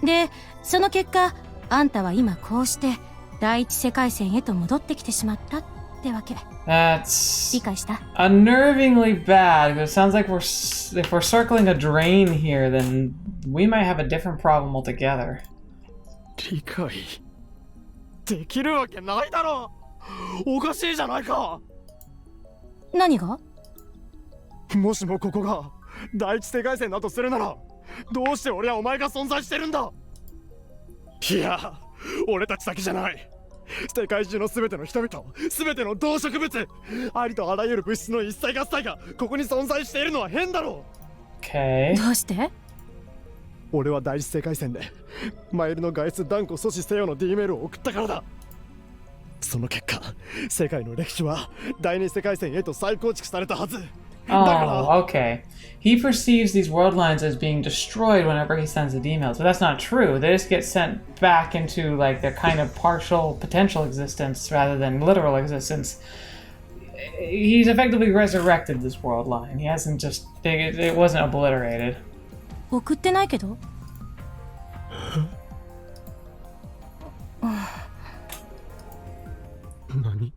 で、その結果あんたは今こうして第一世界線へと戻ってきてしまったってわけ。That's 理解した？ unnervingly bad. It sounds like if we're circling a drain here, then we might have a different problem altogether. 理解できるわけないだろ。おかしいじゃないか。何が？もしもここが第一世界線だとするなら、どうして俺はお前が存在してるんだ。いや、俺たちだけじゃない。世界中の全ての人々、全ての動植物、ありとあらゆる物質の一切合切がここに存在しているのは変だろう。Okay. どうして？俺は第一世界線でマイルの外出断固阻止せよの D メールを送ったからだ。その結果、世界の歴史は第二世界線へと再構築されたはず。Oh, okay. He perceives these world lines as being destroyed whenever he sends the emails, but that's not true. They just get sent back into like their kind of partial potential existence rather than literal existence. He's effectively resurrected this world line. He hasn't just it wasn't obliterated. 送ってないけど。何？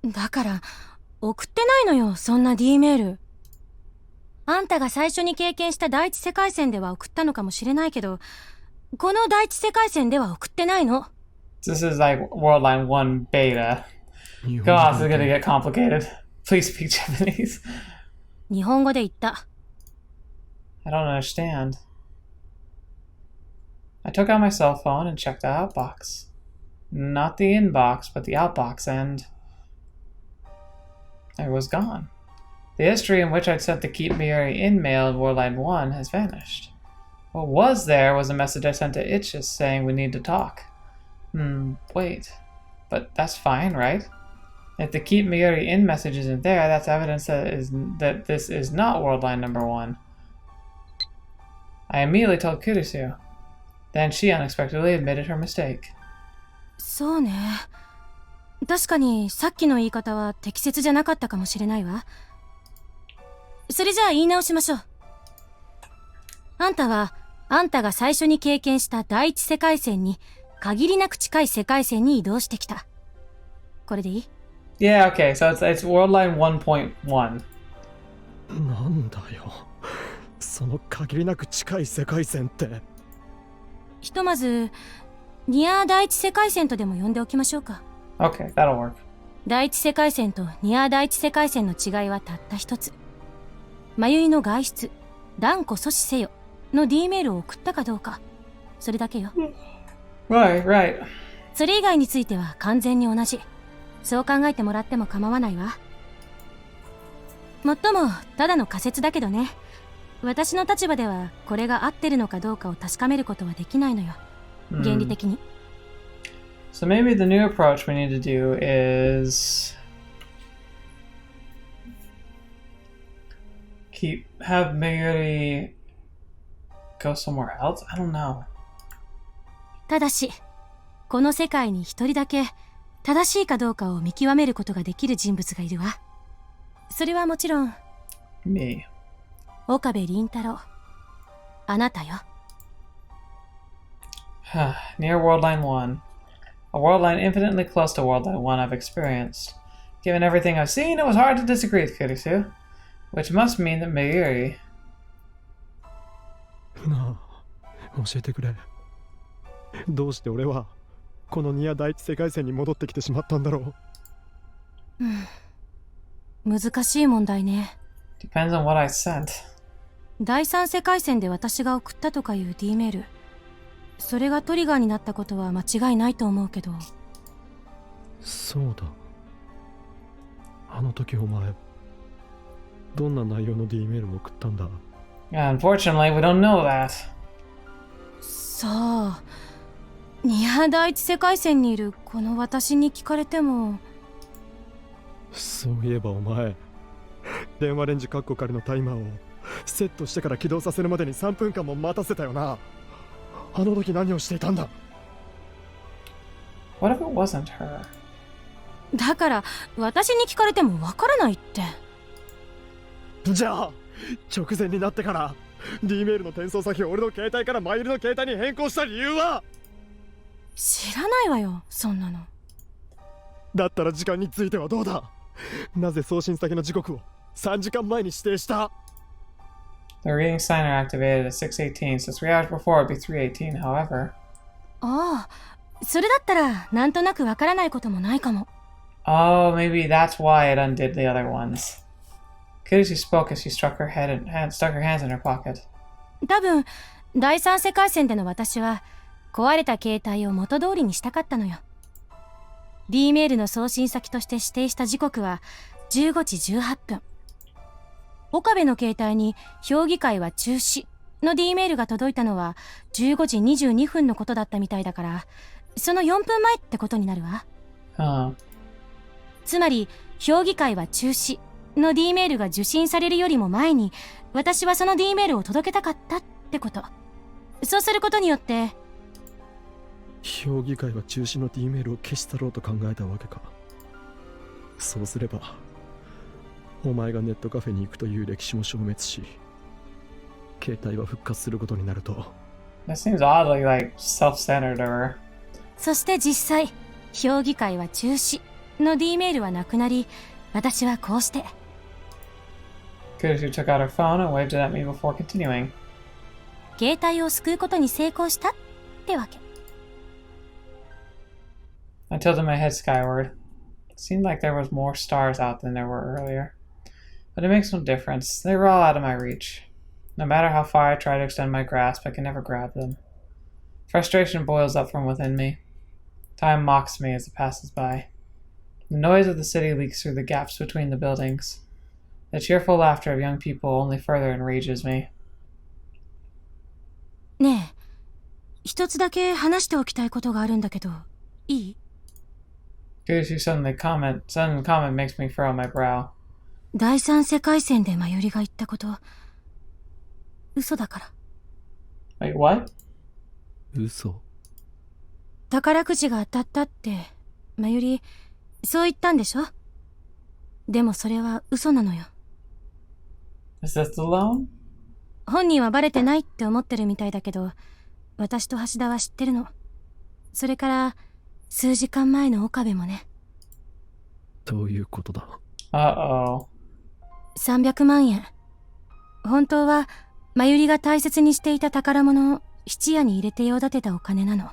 だから送ってないのよ、そんな D メール。あんたが最初に経験した第一世界線では送ったのかもしれないけど、この第一世界線では送ってないの。This is like World Line 1 beta. God, this is gonna get complicated. Please speak Japanese. 日本語で言った。I don't understand. I took out my cell phone and checked the outbox. Not the inbox, but the outbox, and it was gone. The history in which I'd sent the Keep Mayuri in mail in Warline 1 has vanished. What was there was a message I sent to Itchus saying we need to talk. Wait. But that's fine, right? If the Keep Mayuri in message isn't there, that's evidence that this is not World Line number 1. I immediately told Kurisu. Then she unexpectedly admitted her mistake. そうね。確かにさっきの言い方は適切じゃなかったかもしれないわ。それじゃあ言い直しましょう。あんたは、あんたが最初に経験した第一世界線に限りなく近い世界線に移動してきた。これでいい？ Yeah, okay, so it's World Line 1.1. なんだよ。その限りなく近い世界線って。ひとまず、ニア第一世界線とでも呼んでおきましょうか。Okay, that'll work. 第一世界線とニア第一世界線の違いはたった一つ。Mayuriの外出、断固阻止せよの D メールを送ったかどうか。それだけよ。Right. それ以外については完全に同じ。そう考えてもらっても構わないわ。もっとも、ただの仮説だけどね。私の立場ではこれが合ってるのかどうかを確かめることはできないのよ。原理的に。So maybe the new approach we need to do is have Mayuri go somewhere else? I don't know. ただし、この世界に一人だけ正しいかどうかを見極めることができる人物がいるわ。それはもちろん Me. 岡部倫太郎。あなたよ。Near World Line 1. A world line infinitely close to World Line 1 I've experienced. Given everything I've seen, it was hard to disagree with Kurisu. Which must mean that Mayuri... なあ、教えてくれ。どうして俺はこのニア第一世界線に戻ってきてしまったんだろう。難しい問題ね。Depends on what I sent. 第三世界線で私が送ったとかいう D メール。それがトリガーになったことは間違いないと思うけど。そうだ。あの時お前、どんな内容の D メールを送ったんだ？ Unfortunately, we don't know that. さあ、ニア第一世界線にいるこの私に聞かれても。そういえばお前、電話レンジカッコ仮のタイマーをセットしてから起動させるまでに3分間も待たせたよな。あの時何をしていたんだ？ What if it wasn't her? だから私に聞かれてもわからないって。じゃあ直前になってから D メールの転送先を俺の携帯からマイルの携帯に変更した理由は？知らないわよ、そんなの。だったら時間についてはどうだ。なぜ送信先の時刻を3時間前に指定した？ The reading signer activated at 6:18, so 3 hours before it'd be 3:18, however. ああ、それだったらなんとなくわからないこともないかも。Oh, maybe that's why it undid the other ones. Kurisu spoke as she stuck her hands in her pocket. 多分、第三世界線での私は壊れた携帯を元通りにしたかったのよ。D メールの送信先として指定した時刻は15時18分。岡部の携帯に評議会は中止の D メールが届いたのは15時22分のことだったみたいだから、その4分前ってことになるわ。つまり、評議会は中止の D メールが受信されるよりも前に、私はその D メールを届けたかったってこと。そうすることによって、評議会は中止の D メールを消し去ろうと考えたわけか。そうすれば、お前がネットカフェに行くという歴史も消滅し、携帯は復活することになると。That seems oddly like self-centered or... そして実際、評議会は中止の D メールはなくなり、私はこうして。Kurisu took out her phone and waved it at me before continuing. 携帯を救うことに成功したってわけ。I tilted my head skyward. It seemed like there was more stars out than there were earlier. But it makes no difference. They were all out of my reach. No matter how far I try to extend my grasp, I can never grab them. Frustration boils up from within me. Time mocks me as it passes by. The noise of the city leaks through the gaps between the buildings. The cheerful laughter of young people only further enrages me. ねえ、一つだけ話しておきたいことがあるんだけど、いいKurisu sudden comment makes me furrow my brow. 第三世界線でマユリが言ったこと、嘘だから。Wait, what? 嘘。宝くじが当たったって、マユリ、そう言ったんでしょ？でもそれは嘘なのよ。Is this the loan? 本人はバレてないって思ってるみたいだけど、私と橋田は知ってるの。それから、数時間前の岡部もね。どういうことだ？ Uh-oh. 300万円。本当は、マユリが大切にしていた宝物を質屋に入れて用立てたお金なの。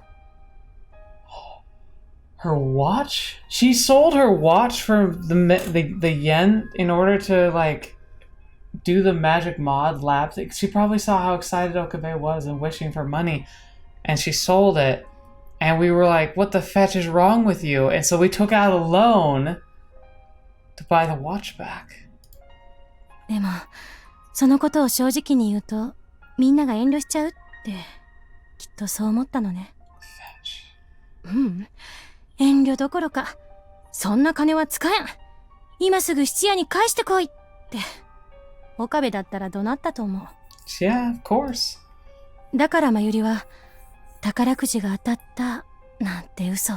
Her watch? She sold her watch for the yen in order to, like, do the magic mod lab thing. She probably saw how excited Okabe was and wishing for money, and she sold it. And we were like, what the fetch is wrong with you? And so we took out a loan to buy the watch back. でも、そのことを正直に言うと、みんなが遠慮しちゃうって、きっとそう思ったのね。Fetch. うん。遠慮どころか、そんな金は使えん。今すぐ質屋に返してこいって、岡部だったら怒鳴ったと思う。Yeah, of course. だからマユリは、宝くじが当たったなんて嘘を。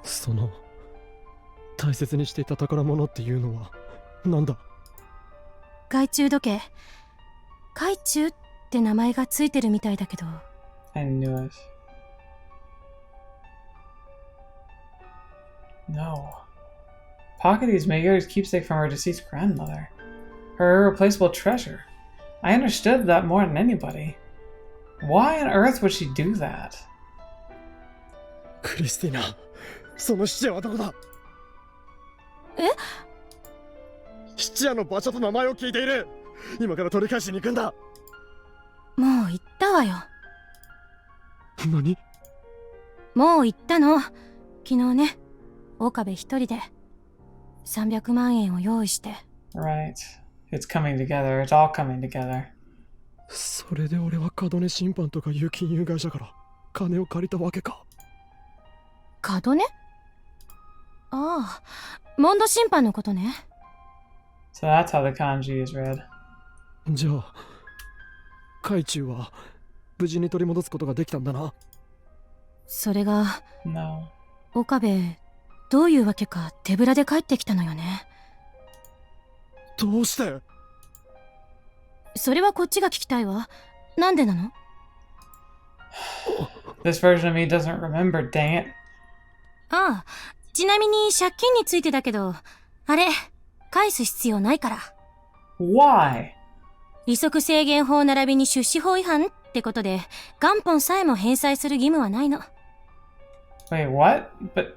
その大切にしていた宝物っていうのはなんだ？懐中時計。懐中って名前がついてるみたいだけど。I knew it. No. Pocket is Mayuri's keepsake from her deceased grandmother. Her irreplaceable treasure. I understood that more than anybody. Why on earth would she do that? クリスティナ、その質屋はどこだ？え？質屋の場所と名前を聞いている。今から取り返しに行くんだ。もう言ったわよ。何？もう言ったの。昨日ね、岡部一人で300万円を用意して。Right. It's coming together. It's all coming together. それで俺は門根審判とかいう金融会社から金を借りたわけか。門根？ああ、モンド審判のことね。So that's how the kanji is read. じゃあ、海中は無事に取り戻すことができたんだな。それが、No. 岡部、どういうわけか手ぶらで帰ってきたのよね。どうして？それはこっちが聞きたいわ。なんでなの？ This version of me doesn't remember, dang it. ああ、ちなみに借金についてだけど、あれ、返す必要ないから。Why? 利息制限法並びに出資法違反ってことで、元本さえも返済する義務はないの。Wait, what? But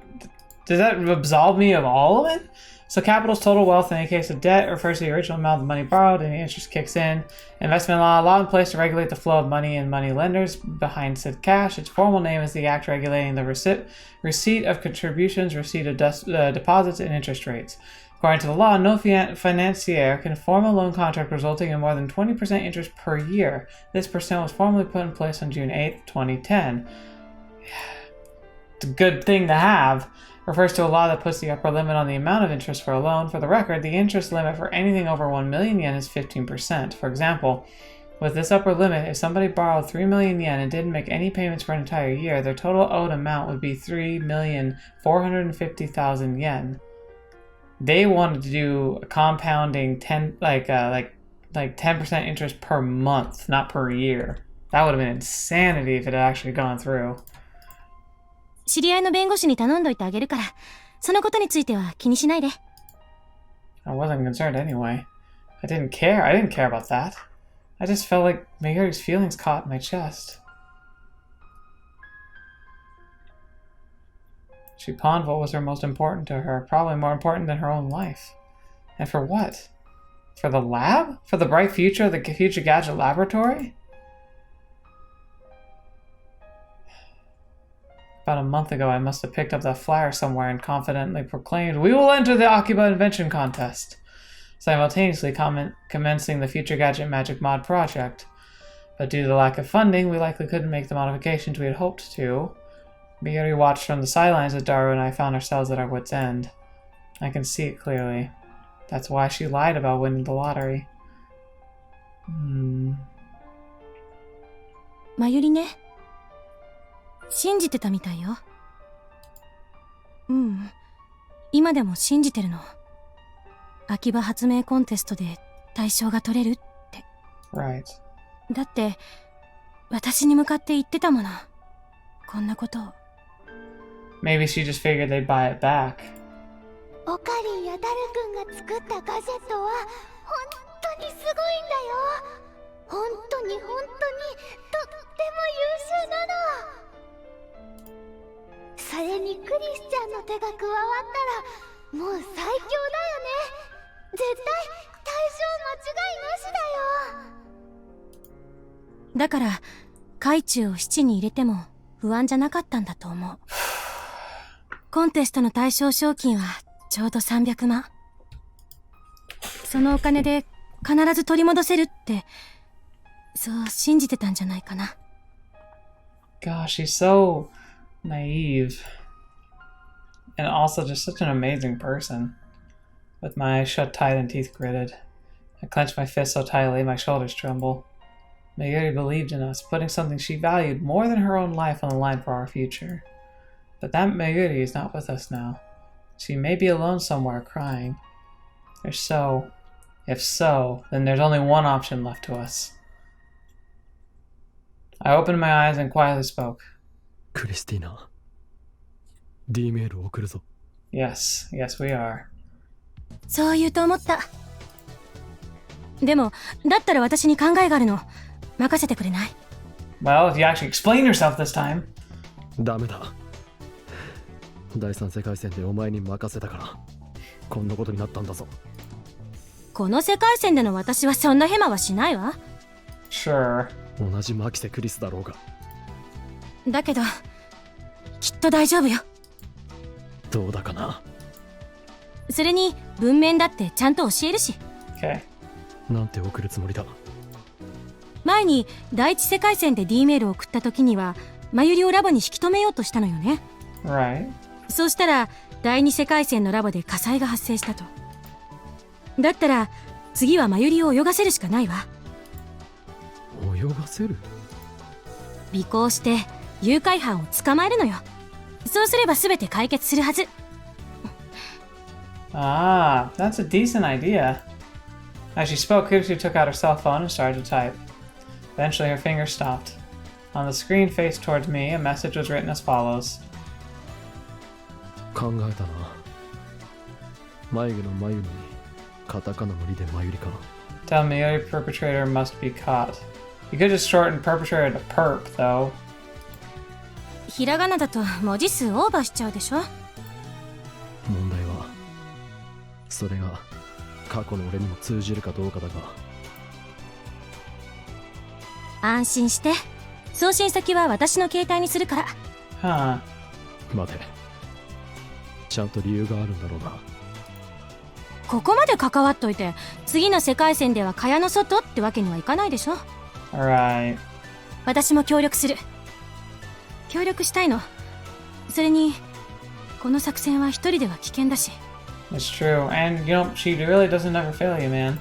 does that absolve me of all of it? So capital's total wealth in any case of debt refers to the original amount of money borrowed and the interest kicks in. Investment law in place to regulate the flow of money and money lenders behind said cash. Its formal name is the act regulating the receipt of contributions, receipt of deposits, and interest rates. According to the law, no financier can form a loan contract resulting in more than 20% interest per year. This percent was formally put in place on June 8th, 2010. It's a good thing to have. Refers to a law that puts the upper limit on the amount of interest for a loan. For the record, the interest limit for anything over 1 million yen is 15%. For example, with this upper limit, if somebody borrowed 3 million yen and didn't make any payments for an entire year, their total owed amount would be 3,450,000 yen. They wanted to do a compounding 10% interest per month, not per year. That would have been insanity if it had actually gone through. 知り合いの弁護士に頼んどいてあげるから、そのことについては気にしないで。I wasn't concerned anyway. I didn't care about that. I just felt like Mayuri's feelings caught in my chest. She pawned what was her most important to her, probably more important than her own life. And for what? For the lab? For the bright future of the Future Gadget Laboratory? About a month ago, I must have picked up that flyer somewhere and confidently proclaimed, "We will enter the Akiba Invention Contest," simultaneously commencing the Future Gadget Magic Mod project. But due to the lack of funding, we likely couldn't make the modifications we had hoped to. Mayuri watched from the sidelines as Daru and I found ourselves at our wits' end. I can see it clearly. That's why she lied about winning the lottery. Mayuri ね。信じてたみたいよ。今でも信じてるの。秋葉発明コンテストで大賞が取れるって。Right. だって、私に向かって言ってたもの。こんなことを。Maybe she just figured they'd buy it back. オカリンやダル君が作ったガジェットは本当にすごいんだよ。本当にとっても優秀なの。それにクリスちゃんの手が加わったらもう最強だよね。絶対大賞間違いなしだよ。だから海中を七に入れても不安じゃなかったんだと思う。コンテストの対象賞金はちょうど300万。そのお金で必ず取り戻せるってそう信じてたんじゃないかな。Gosh, she's so naive. And also just such an amazing person. With my eyes shut tight and teeth gritted. I clenched my fist so tightly my shoulders tremble. Mayuri believed in us, putting something she valued more than her own life on the line for our future. But that Mayuri is not with us now. She may be alone somewhere crying. If so, then there's only one option left to us. I opened my eyes and quietly spoke. Christina, D メールを送るぞ。Yes, we are. そう言うと思った。でも、だったら私に考えがあるの。任せてくれない？ Well, if you actually explain yourself this time. ダメだ。第三世界線でお前に任せたからこんなことになったんだぞ。この世界線での私はそんなヘマはしないわ。Sure. 同じマキセ・クリスだろうが。だけどきっと大丈夫よ。どうだかな。それに文面だってちゃんと教えるし。 Okay. なんて送るつもりだ。前に第一世界線で D メールを送った時にはマユリをラボに引き止めようとしたのよね。 Right. そうしたら第二世界線のラボで火災が発生したと。だったら次はマユリを泳がせるしかないわ。泳がせる？尾行して誘拐犯を捕まえるのよ。そうすれば全て解決するはず。Ah, that's a decent idea. As she spoke, Kurisu took out her cell phone and started to type. Eventually, her fingers stopped. On the screen faced towards me, a message was written as follows. 考えたな。眉毛の眉にカタカナのリで眉りか。 Tell Mayuri perpetrator must be caught. You could just shorten perpetrator to perp, though. ひらがなだと文字数オーバーしちゃうでしょ。問題はそれが過去の俺にも通じるかどうかだが。安心して。送信先は私の携帯にするから。Huh. 待て、ちゃんと理由があるんだろうな。ここまで関わっといて、次の世界線では蚊帳の外ってわけにはいかないでしょ。Alright. 私も協力する。協力したいの。それにこの作戦は一人では危険だし。 It's true. And, you know, she really doesn't ever fail you, man.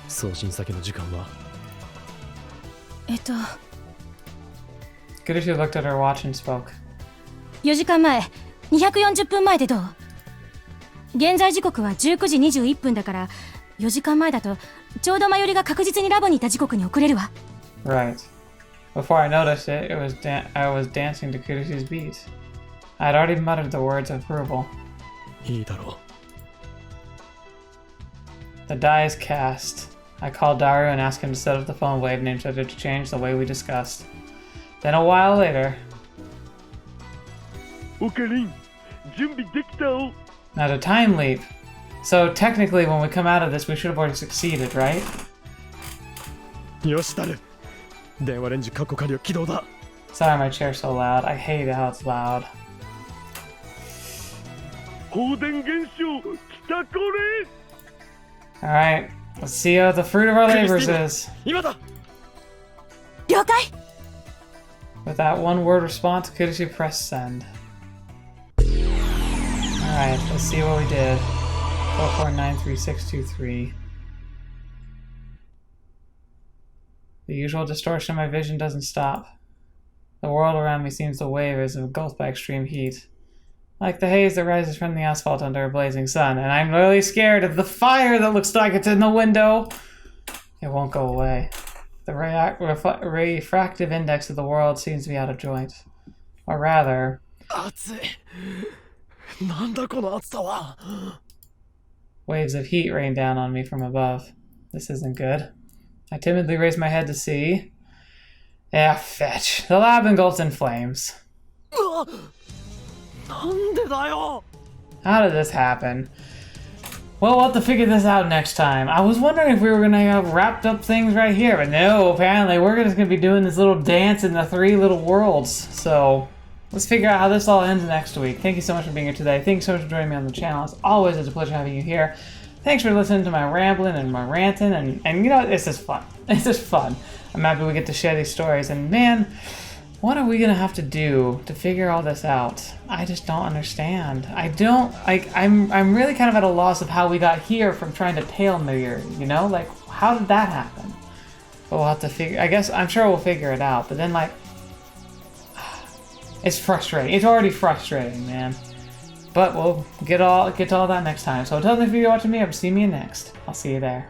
送信先の時間は。Kurisu looked at her watch and spoke. 4時間前、240分前でどう？現在時刻は19時21分だから、4時間前だとちょうどマヨリが確実にラボにいた時刻に遅れるわ。Right. Before I noticed it, I was dancing to Kurisu's beat. I had already muttered the words of approval. いいだろ The die is cast. I called Dario and asked him to set up the phone wavenames so to change the way we discussed. Then a while later... オカリン、準備できたお。 Now to time leap. So technically when we come out of this, we should have already succeeded, right? う。よし、だる。電話レンジ過去仮を起動だ。 Sorry my chair's so loud. I hate how it's loud. 放電現象、来たこれ。 Alright, let's see what the fruit of our labors is. 今だ。了解。 With that one word response, Kurisu pressed send. Alright, let's see what we did. 44936323. The usual distortion of my vision doesn't stop. The world around me seems to wave as if engulfed by extreme heat. Like the haze that rises from the asphalt under a blazing sun, and I'm really scared of the fire that looks like it's in the window. It won't go away. The refractive index of the world seems to be out of joint. Or rather... 熱い。なんだこの暑さは。Waves of heat rain down on me from above. This isn't good. I timidly raise my head to see... Yeah, fetch. The lab engulfs in flames. なんでだよ。 How did this happen? Well, we'll have to figure this out next time. I was wondering if we were gonna have wrapped up things right here, but no, apparently we're just gonna be doing this little dance in the 3 little worlds. So, let's figure out how this all ends next week. Thank you so much for being here today. Thank you so much for joining me on the channel. As always, it's a pleasure having you here. Thanks for listening to my rambling and my ranting, and you know, it's just fun. It's just fun. I'm happy we get to share these stories, and man, what are we gonna have to do to figure all this out? I just don't understand. I'm really kind of at a loss of how we got here from trying to tail Mayuri, you know? Like, how did that happen? But we'll have to figure, I guess, I'm sure we'll figure it out, but then like, it's frustrating. It's already frustrating, man. But we'll get to all that next time. So until then, if you're watching me, I'll see me next. I'll see you there.